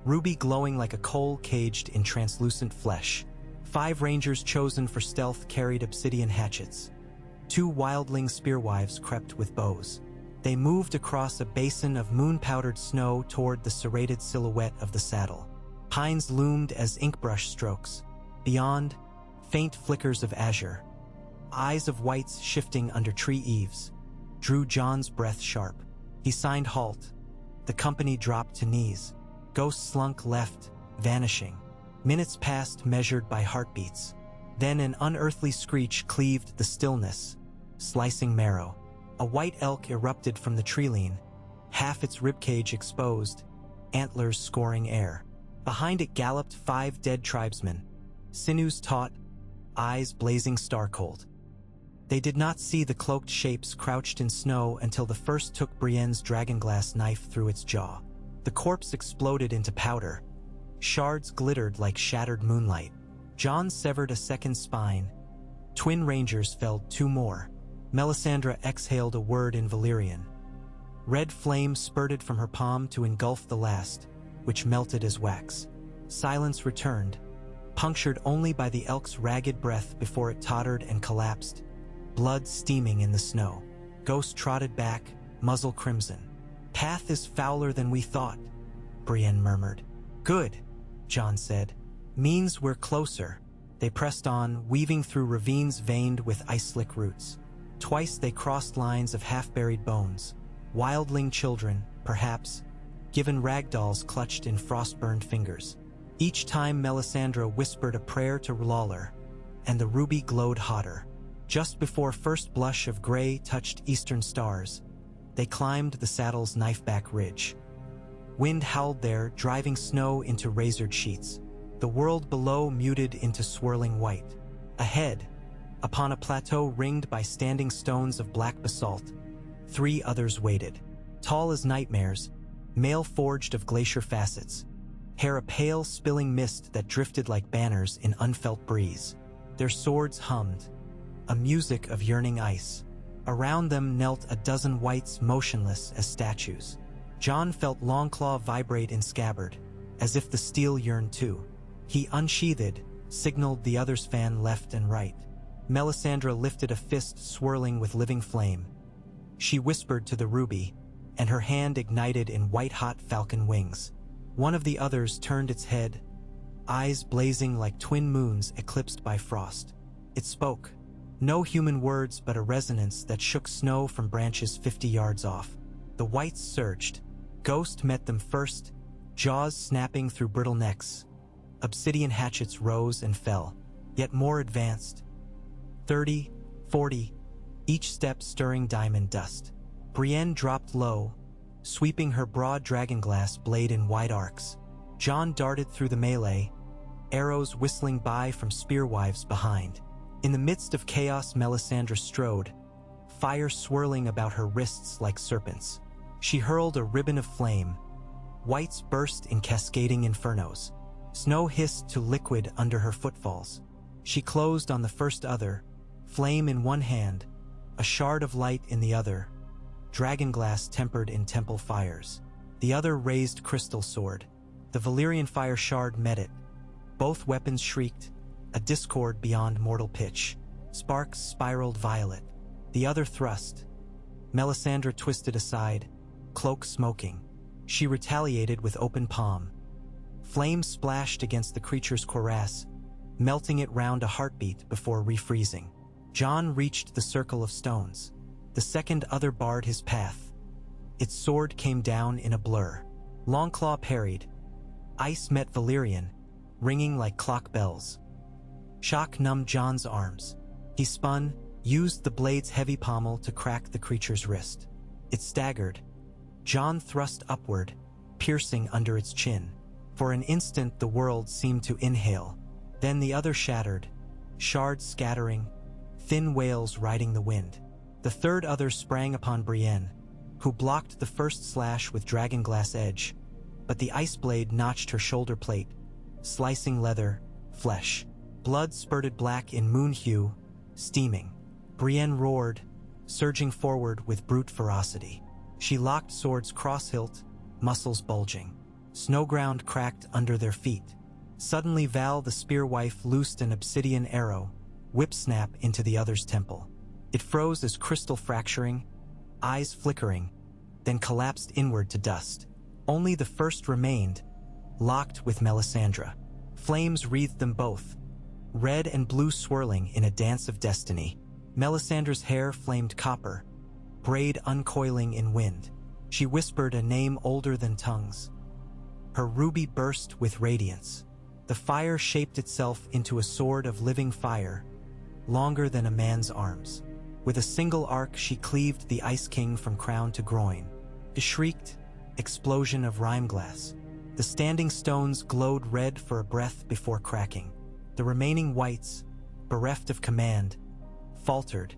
ruby glowing like a coal caged in translucent flesh. 5 rangers chosen for stealth carried obsidian hatchets. 2 wildling spearwives crept with bows. They moved across a basin of moon-powdered snow toward the serrated silhouette of the saddle. Pines loomed as inkbrush strokes. Beyond, faint flickers of azure. Eyes of whites shifting under tree eaves drew Jon's breath sharp. He signed halt. The company dropped to knees. Ghost slunk left, vanishing. Minutes passed, measured by heartbeats. Then an unearthly screech cleaved the stillness, slicing marrow. A white elk erupted from the treeline, half its ribcage exposed, antlers scoring air. Behind it galloped 5 dead tribesmen, sinews taut, eyes blazing star-cold. They did not see the cloaked shapes crouched in snow until the first took Brienne's dragonglass knife through its jaw. The corpse exploded into powder. Shards glittered like shattered moonlight. Jon severed a second spine. Twin rangers felled 2 more. Melisandre exhaled a word in Valyrian. Red flame spurted from her palm to engulf the last, which melted as wax. Silence returned, punctured only by the elk's ragged breath before it tottered and collapsed, blood steaming in the snow. Ghost trotted back, muzzle crimson. "Path is fouler than we thought," Brienne murmured. "Good," Jon said. "Means we're closer." They pressed on, weaving through ravines veined with ice-slick roots. Twice they crossed lines of half-buried bones. Wildling children, perhaps, given ragdolls clutched in frost-burned fingers. Each time Melisandre whispered a prayer to Lawler, and the ruby glowed hotter. Just before first blush of gray touched eastern stars, they climbed the saddle's knife-back ridge. Wind howled there, driving snow into razored sheets. The world below muted into swirling white. Ahead, upon a plateau ringed by standing stones of black basalt, 3 others waited. Tall as nightmares, mail forged of glacier facets, hair a pale, spilling mist that drifted like banners in unfelt breeze. Their swords hummed, a music of yearning ice. Around them knelt a dozen wights motionless as statues. Jon felt Longclaw vibrate in scabbard, as if the steel yearned too. He unsheathed, signaled the others fan left and right. Melisandre lifted a fist swirling with living flame. She whispered to the ruby, and her hand ignited in white-hot falcon wings. One of the others turned its head, eyes blazing like twin moons eclipsed by frost. It spoke. No human words, but a resonance that shook snow from branches 50 yards off. The whites surged. Ghost met them first, jaws snapping through brittle necks. Obsidian hatchets rose and fell, yet more advanced. 30, 40, each step stirring diamond dust. Brienne dropped low, sweeping her broad dragonglass blade in wide arcs. Jon darted through the melee, arrows whistling by from spearwives behind. In the midst of chaos, Melisandre strode, fire swirling about her wrists like serpents. She hurled a ribbon of flame. Whites burst in cascading infernos. Snow hissed to liquid under her footfalls. She closed on the first other, flame in one hand, a shard of light in the other, dragonglass tempered in temple fires. The other raised crystal sword. The Valyrian fire shard met it. Both weapons shrieked, a discord beyond mortal pitch. Sparks spiraled violet. The other thrust. Melisandre twisted aside, cloak smoking. She retaliated with open palm. Flame splashed against the creature's cuirass, melting it round a heartbeat before refreezing. Jon reached the circle of stones. The second other barred his path. Its sword came down in a blur. Longclaw parried. Ice met Valyrian, ringing like clock bells. Shock numbed Jon's arms. He spun, used the blade's heavy pommel to crack the creature's wrist. It staggered. Jon thrust upward, piercing under its chin. For an instant the world seemed to inhale. Then the other shattered, shards scattering, thin wails riding the wind. The third other sprang upon Brienne, who blocked the first slash with dragonglass edge, but the ice blade notched her shoulder plate, slicing leather, flesh. Blood spurted black in moon hue, steaming. Brienne roared, surging forward with brute ferocity. She locked swords cross-hilt, muscles bulging. Snow ground cracked under their feet. Suddenly Val the spear-wife loosed an obsidian arrow, whip-snap into the other's temple. It froze as crystal fracturing, eyes flickering, then collapsed inward to dust. Only the first remained, locked with Melisandre. Flames wreathed them both, red and blue swirling in a dance of destiny. Melisandre's hair flamed copper, braid uncoiling in wind. She whispered a name older than tongues. Her ruby burst with radiance. The fire shaped itself into a sword of living fire, longer than a man's arms. With a single arc, she cleaved the Ice King from crown to groin. A shrieked explosion of rime glass. The standing stones glowed red for a breath before cracking. The remaining wights, bereft of command, faltered,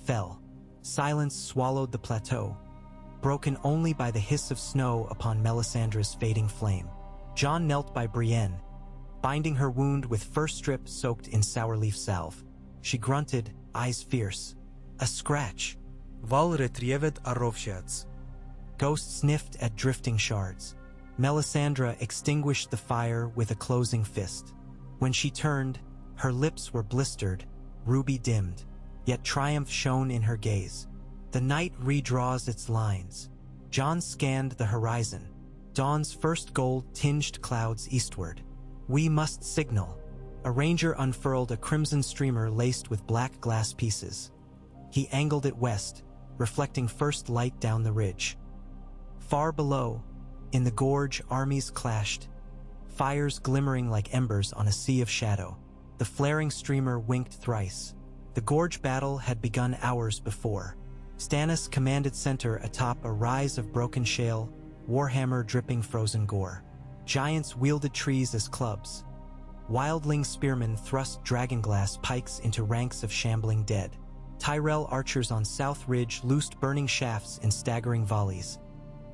fell. Silence swallowed the plateau, broken only by the hiss of snow upon Melisandre's fading flame. Jon knelt by Brienne, binding her wound with fur strip soaked in sour-leaf salve. She grunted, eyes fierce. A scratch. Val retrieved a rovsjats. Ghost sniffed at drifting shards. Melisandre extinguished the fire with a closing fist. When she turned, her lips were blistered, ruby dimmed, yet triumph shone in her gaze. The night redraws its lines. Jon scanned the horizon. Dawn's first gold tinged clouds eastward. We must signal. A ranger unfurled a crimson streamer laced with black glass pieces. He angled it west, reflecting first light down the ridge. Far below, in the gorge, armies clashed, fires glimmering like embers on a sea of shadow. The flaring streamer winked thrice. The gorge battle had begun hours before. Stannis commanded center atop a rise of broken shale, warhammer dripping frozen gore. Giants wielded trees as clubs. Wildling spearmen thrust dragonglass pikes into ranks of shambling dead. Tyrell archers on South Ridge loosed burning shafts in staggering volleys,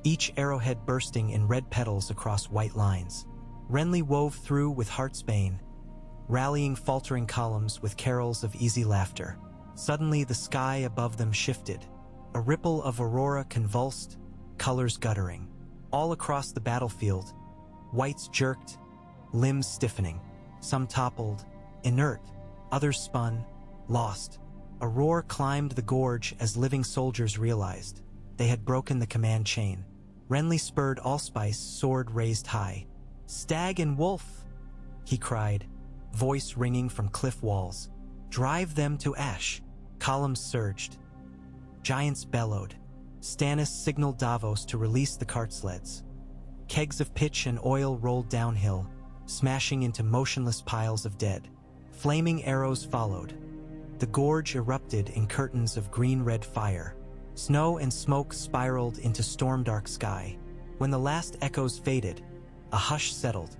each arrowhead bursting in red petals across white lines. Renly wove through with heartsbane, rallying faltering columns with carols of easy laughter. Suddenly the sky above them shifted. A ripple of aurora convulsed, colors guttering. All across the battlefield, whites jerked, limbs stiffening. Some toppled, inert, others spun, lost. A roar climbed the gorge as living soldiers realized they had broken the command chain. Renly spurred allspice, sword raised high. "Stag and wolf!" he cried, voice ringing from cliff walls. "Drive them to ash!" Columns surged. Giants bellowed. Stannis signaled Davos to release the cart sleds. Kegs of pitch and oil rolled downhill, smashing into motionless piles of dead. Flaming arrows followed. The gorge erupted in curtains of green-red fire. Snow and smoke spiraled into storm-dark sky. When the last echoes faded, a hush settled.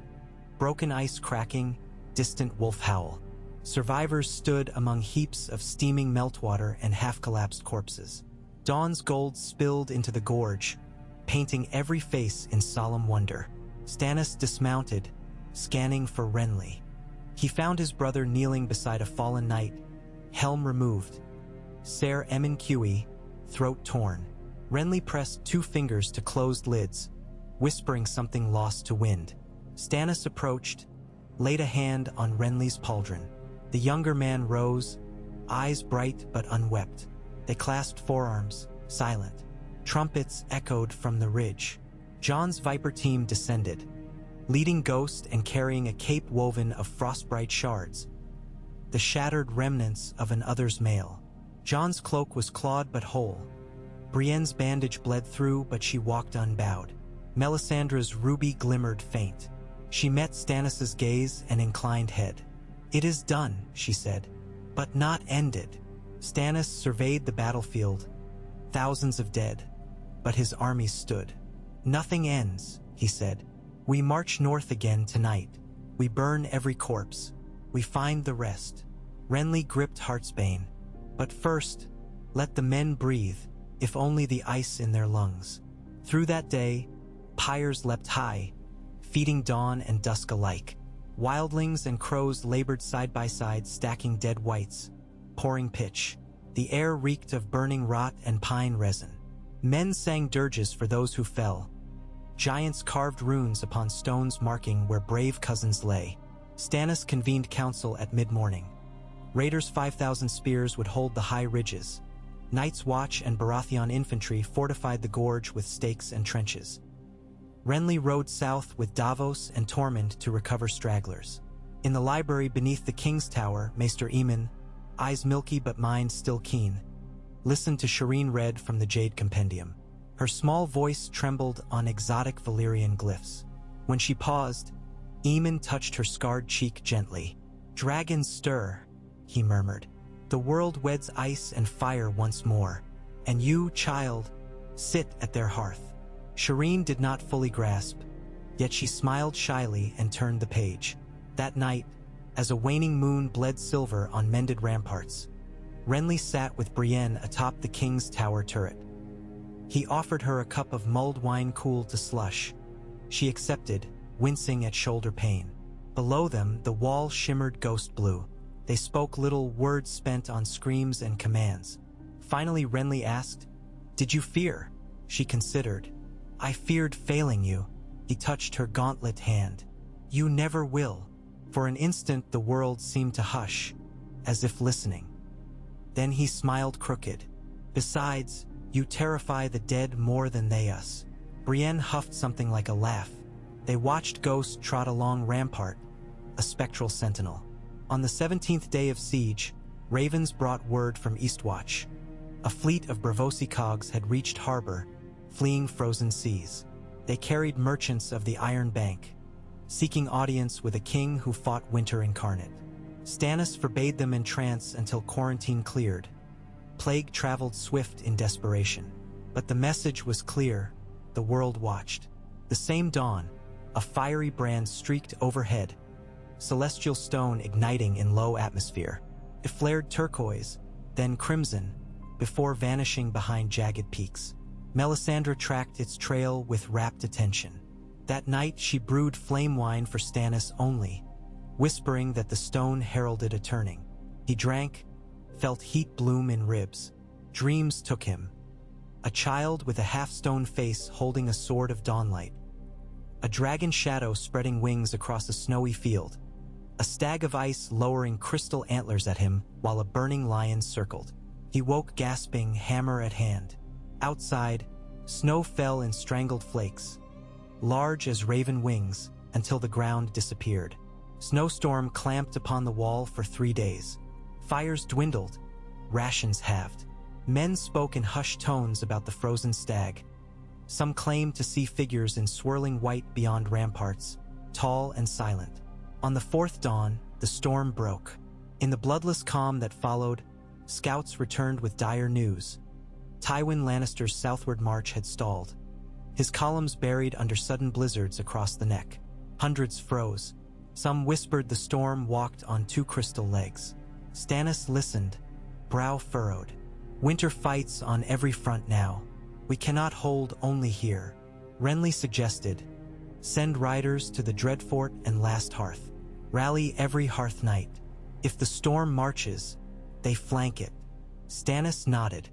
Broken ice cracking, distant wolf howl. Survivors stood among heaps of steaming meltwater and half-collapsed corpses. Dawn's gold spilled into the gorge, painting every face in solemn wonder. Stannis dismounted, scanning for Renly. He found his brother kneeling beside a fallen knight, helm removed, Ser Emin throat torn. Renly pressed 2 fingers to closed lids, whispering something lost to wind. Stannis approached, laid a hand on Renly's pauldron. The younger man rose, eyes bright but unwept. They clasped forearms, silent. Trumpets echoed from the ridge. Jon's Viper team descended, leading Ghost and carrying a cape woven of frostbright shards, the shattered remnants of an other's mail. Jon's cloak was clawed but whole. Brienne's bandage bled through, but she walked unbowed. Melisandre's ruby glimmered faint. She met Stannis's gaze and inclined head. "It is done," she said, "but not ended." Stannis surveyed the battlefield, thousands of dead, but his army stood. "Nothing ends," he said. "We march north again tonight. We burn every corpse. We find the rest." Renly gripped Heartsbane. "But first, let the men breathe, if only the ice in their lungs." Through that day, pyres leapt high, feeding dawn and dusk alike. Wildlings and crows labored side by side, stacking dead whites, pouring pitch. The air reeked of burning rot and pine resin. Men sang dirges for those who fell, Giants carved runes upon stones marking where brave cousins lay. Stannis convened council at mid-morning. Raiders' 5,000 spears would hold the high ridges. Night's Watch and Baratheon infantry fortified the gorge with stakes and trenches. Renly rode south with Davos and Tormund to recover stragglers. In the library beneath the King's Tower, Maester Aemon, eyes milky but mind still keen, listened to Shireen read from the Jade Compendium. Her small voice trembled on exotic Valyrian glyphs. When she paused, Aemon touched her scarred cheek gently. "Dragons stir," he murmured. "The world weds ice and fire once more, and you, child, sit at their hearth." Shireen did not fully grasp, yet she smiled shyly and turned the page. That night, as a waning moon bled silver on mended ramparts, Renly sat with Brienne atop the King's Tower turret. He offered her a cup of mulled wine cooled to slush. She accepted, wincing at shoulder pain. Below them, the wall shimmered ghost blue. They spoke little, words spent on screams and commands. Finally, Renly asked, "Did you fear?" She considered. "I feared failing you." He touched her gauntlet hand. "You never will." For an instant, the world seemed to hush, as if listening. Then he smiled crooked. "Besides, you terrify the dead more than they us." Brienne huffed something like a laugh. They watched ghosts trot along rampart, a spectral sentinel. On the 17th day of siege, ravens brought word from Eastwatch. A fleet of Braavosi cogs had reached harbor, fleeing frozen seas. They carried merchants of the Iron Bank, seeking audience with a king who fought winter incarnate. Stannis forbade them in trance until quarantine cleared. Plague traveled swift in desperation. But the message was clear. The world watched. The same dawn, a fiery brand streaked overhead, celestial stone igniting in low atmosphere. It flared turquoise, then crimson, before vanishing behind jagged peaks. Melisandre tracked its trail with rapt attention. That night she brewed flame wine for Stannis only, whispering that the stone heralded a turning. He drank, felt heat bloom in ribs. Dreams took him. A child with a half-stone face holding a sword of dawnlight. A dragon shadow spreading wings across a snowy field. A stag of ice lowering crystal antlers at him while a burning lion circled. He woke gasping, hammer at hand. Outside, snow fell in strangled flakes, large as raven wings, until the ground disappeared. Snowstorm clamped upon the wall for 3 days. Fires dwindled, rations halved. Men spoke in hushed tones about the frozen stag. Some claimed to see figures in swirling white beyond ramparts, tall and silent. On the 4th dawn, the storm broke. In the bloodless calm that followed, scouts returned with dire news. Tywin Lannister's southward march had stalled, his columns buried under sudden blizzards across the neck. Hundreds froze. Some whispered the storm walked on 2 crystal legs. Stannis listened, brow furrowed. Winter fights on every front now. We cannot hold only here. Renly suggested, send riders to the Dreadfort and Last Hearth. Rally every Hearth Knight. If the storm marches, they flank it. Stannis nodded.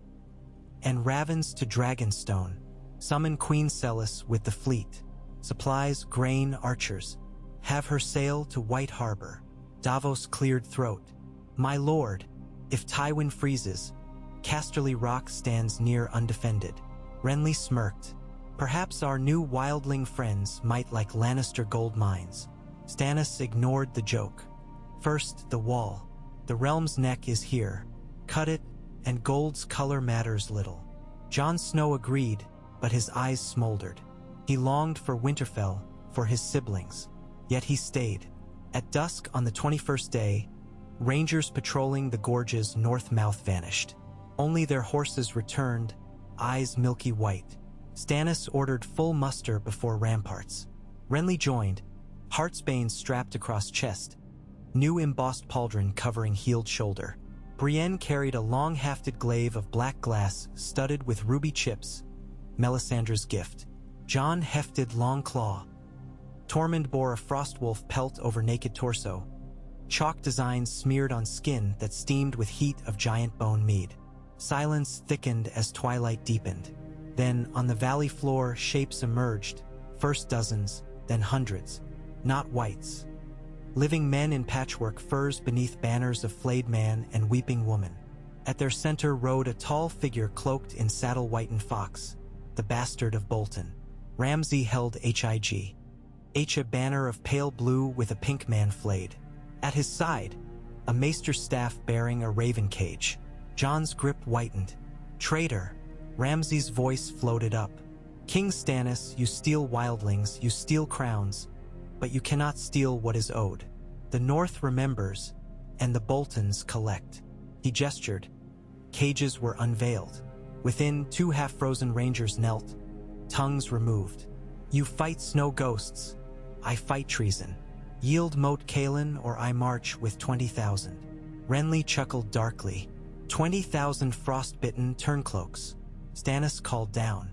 And ravens to Dragonstone. Summon Queen Celis with the fleet. Supplies, grain, archers. Have her sail to White Harbor. Davos cleared throat. My lord, if Tywin freezes, Casterly Rock stands near undefended. Renly smirked. Perhaps our new wildling friends might like Lannister gold mines. Stannis ignored the joke. First, the wall. The realm's neck is here. Cut it, and gold's color matters little. Jon Snow agreed, but his eyes smoldered. He longed for Winterfell, for his siblings. Yet he stayed. At dusk on the 21st day, rangers patrolling the gorge's north mouth vanished. Only their horses returned, eyes milky white. Stannis ordered full muster before ramparts. Renly joined, Heartsbane strapped across chest, new embossed pauldron covering healed shoulder. Brienne carried a long-hafted glaive of black glass studded with ruby chips, Melisandre's gift. Jon hefted long claw. Tormund bore a frostwolf pelt over naked torso, chalk designs smeared on skin that steamed with heat of giant bone mead. Silence thickened as twilight deepened. Then, on the valley floor, shapes emerged, First dozens, then hundreds, not whites. Living men in patchwork furs beneath banners of flayed man and weeping woman. At their center rode a tall figure cloaked in saddle-whitened fox, the bastard of Bolton. Ramsay held Hig. A banner of pale blue with a pink man flayed. At his side, a maester staff bearing a raven cage. Jon's grip whitened. Traitor! Ramsay's voice floated up. King Stannis, you steal wildlings, you steal crowns, but you cannot steal what is owed. The North remembers, and the Boltons collect. He gestured. Cages were unveiled. Within, 2 half-frozen rangers knelt, tongues removed. You fight snow ghosts, I fight treason. Yield Moat Caelan or I march with 20,000. Renly chuckled darkly. 20,000 frost-bitten turncloaks. Stannis called down.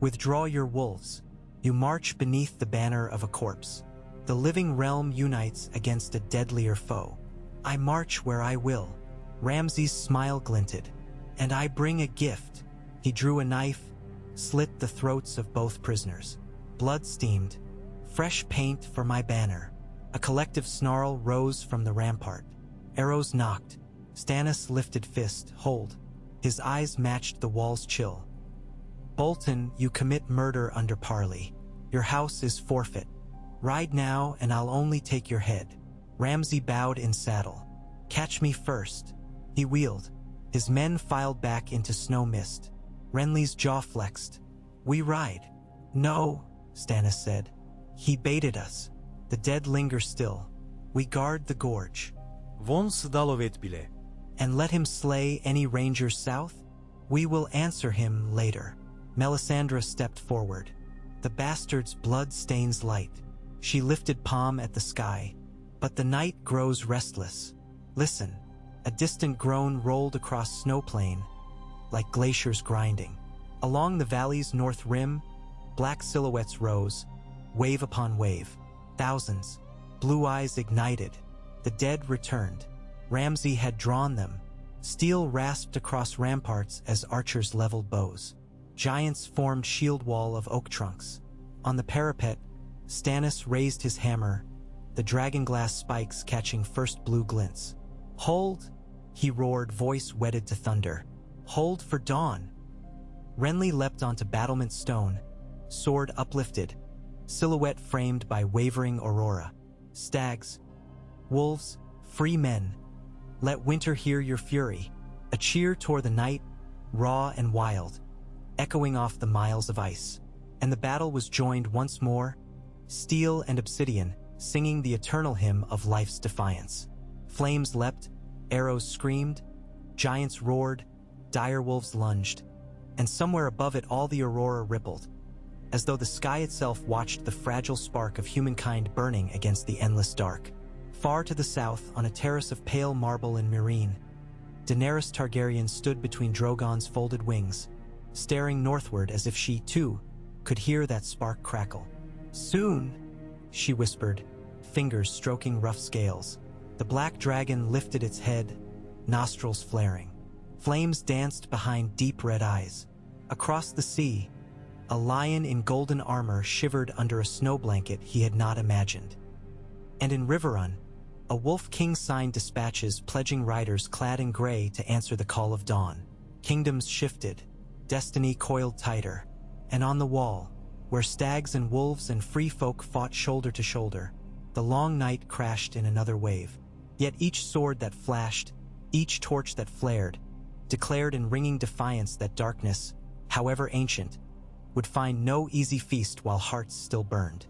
Withdraw your wolves. You march beneath the banner of a corpse. The living realm unites against a deadlier foe. I march where I will. Ramsay's smile glinted. And I bring a gift. He drew a knife, slit the throats of both prisoners. Blood steamed. Fresh paint for my banner. A collective snarl rose from the rampart. Arrows knocked. Stannis lifted fist, hold. His eyes matched the wall's chill. Bolton, you commit murder under parley. Your house is forfeit. Ride now and I'll only take your head. Ramsay bowed in saddle. Catch me first. He wheeled. His men filed back into snow mist. Renly's jaw flexed. We ride. No, Stannis said. He baited us. The dead linger still. We guard the gorge. Von Sdalovet bile. And let him slay any rangers south? We will answer him later. Melisandre stepped forward. The bastard's blood stains light. She lifted palm at the sky. But the night grows restless. Listen. A distant groan rolled across snow plain, like glaciers grinding. Along the valley's north rim, black silhouettes rose, wave upon wave. Thousands. Blue eyes ignited. The dead returned. Ramsay had drawn them. Steel rasped across ramparts as archers leveled bows. Giants formed shield wall of oak trunks. On the parapet, Stannis raised his hammer, the dragonglass spikes catching first blue glints. Hold, he roared, voice wedded to thunder. Hold for dawn. Renly leapt onto battlement stone, sword uplifted, silhouette framed by wavering aurora. Stags, wolves, free men, let winter hear your fury. A cheer tore the night, raw and wild, echoing off the miles of ice. And the battle was joined once more, steel and obsidian, singing the eternal hymn of life's defiance. Flames leapt, arrows screamed, giants roared, direwolves lunged, and somewhere above it all the aurora rippled, as though the sky itself watched the fragile spark of humankind burning against the endless dark. Far to the south, on a terrace of pale marble and Meereen, Daenerys Targaryen stood between Drogon's folded wings, staring northward as if she, too, could hear that spark crackle. Soon, she whispered, fingers stroking rough scales. The black dragon lifted its head, nostrils flaring. Flames danced behind deep red eyes. Across the sea, a lion in golden armor shivered under a snow blanket he had not imagined. And in Riverrun, a wolf king signed dispatches pledging riders clad in gray to answer the call of dawn. Kingdoms shifted, destiny coiled tighter, and on the wall, where stags and wolves and free folk fought shoulder to shoulder, the long night crashed in another wave. Yet each sword that flashed, each torch that flared, declared in ringing defiance that darkness, however ancient, would find no easy feast while hearts still burned.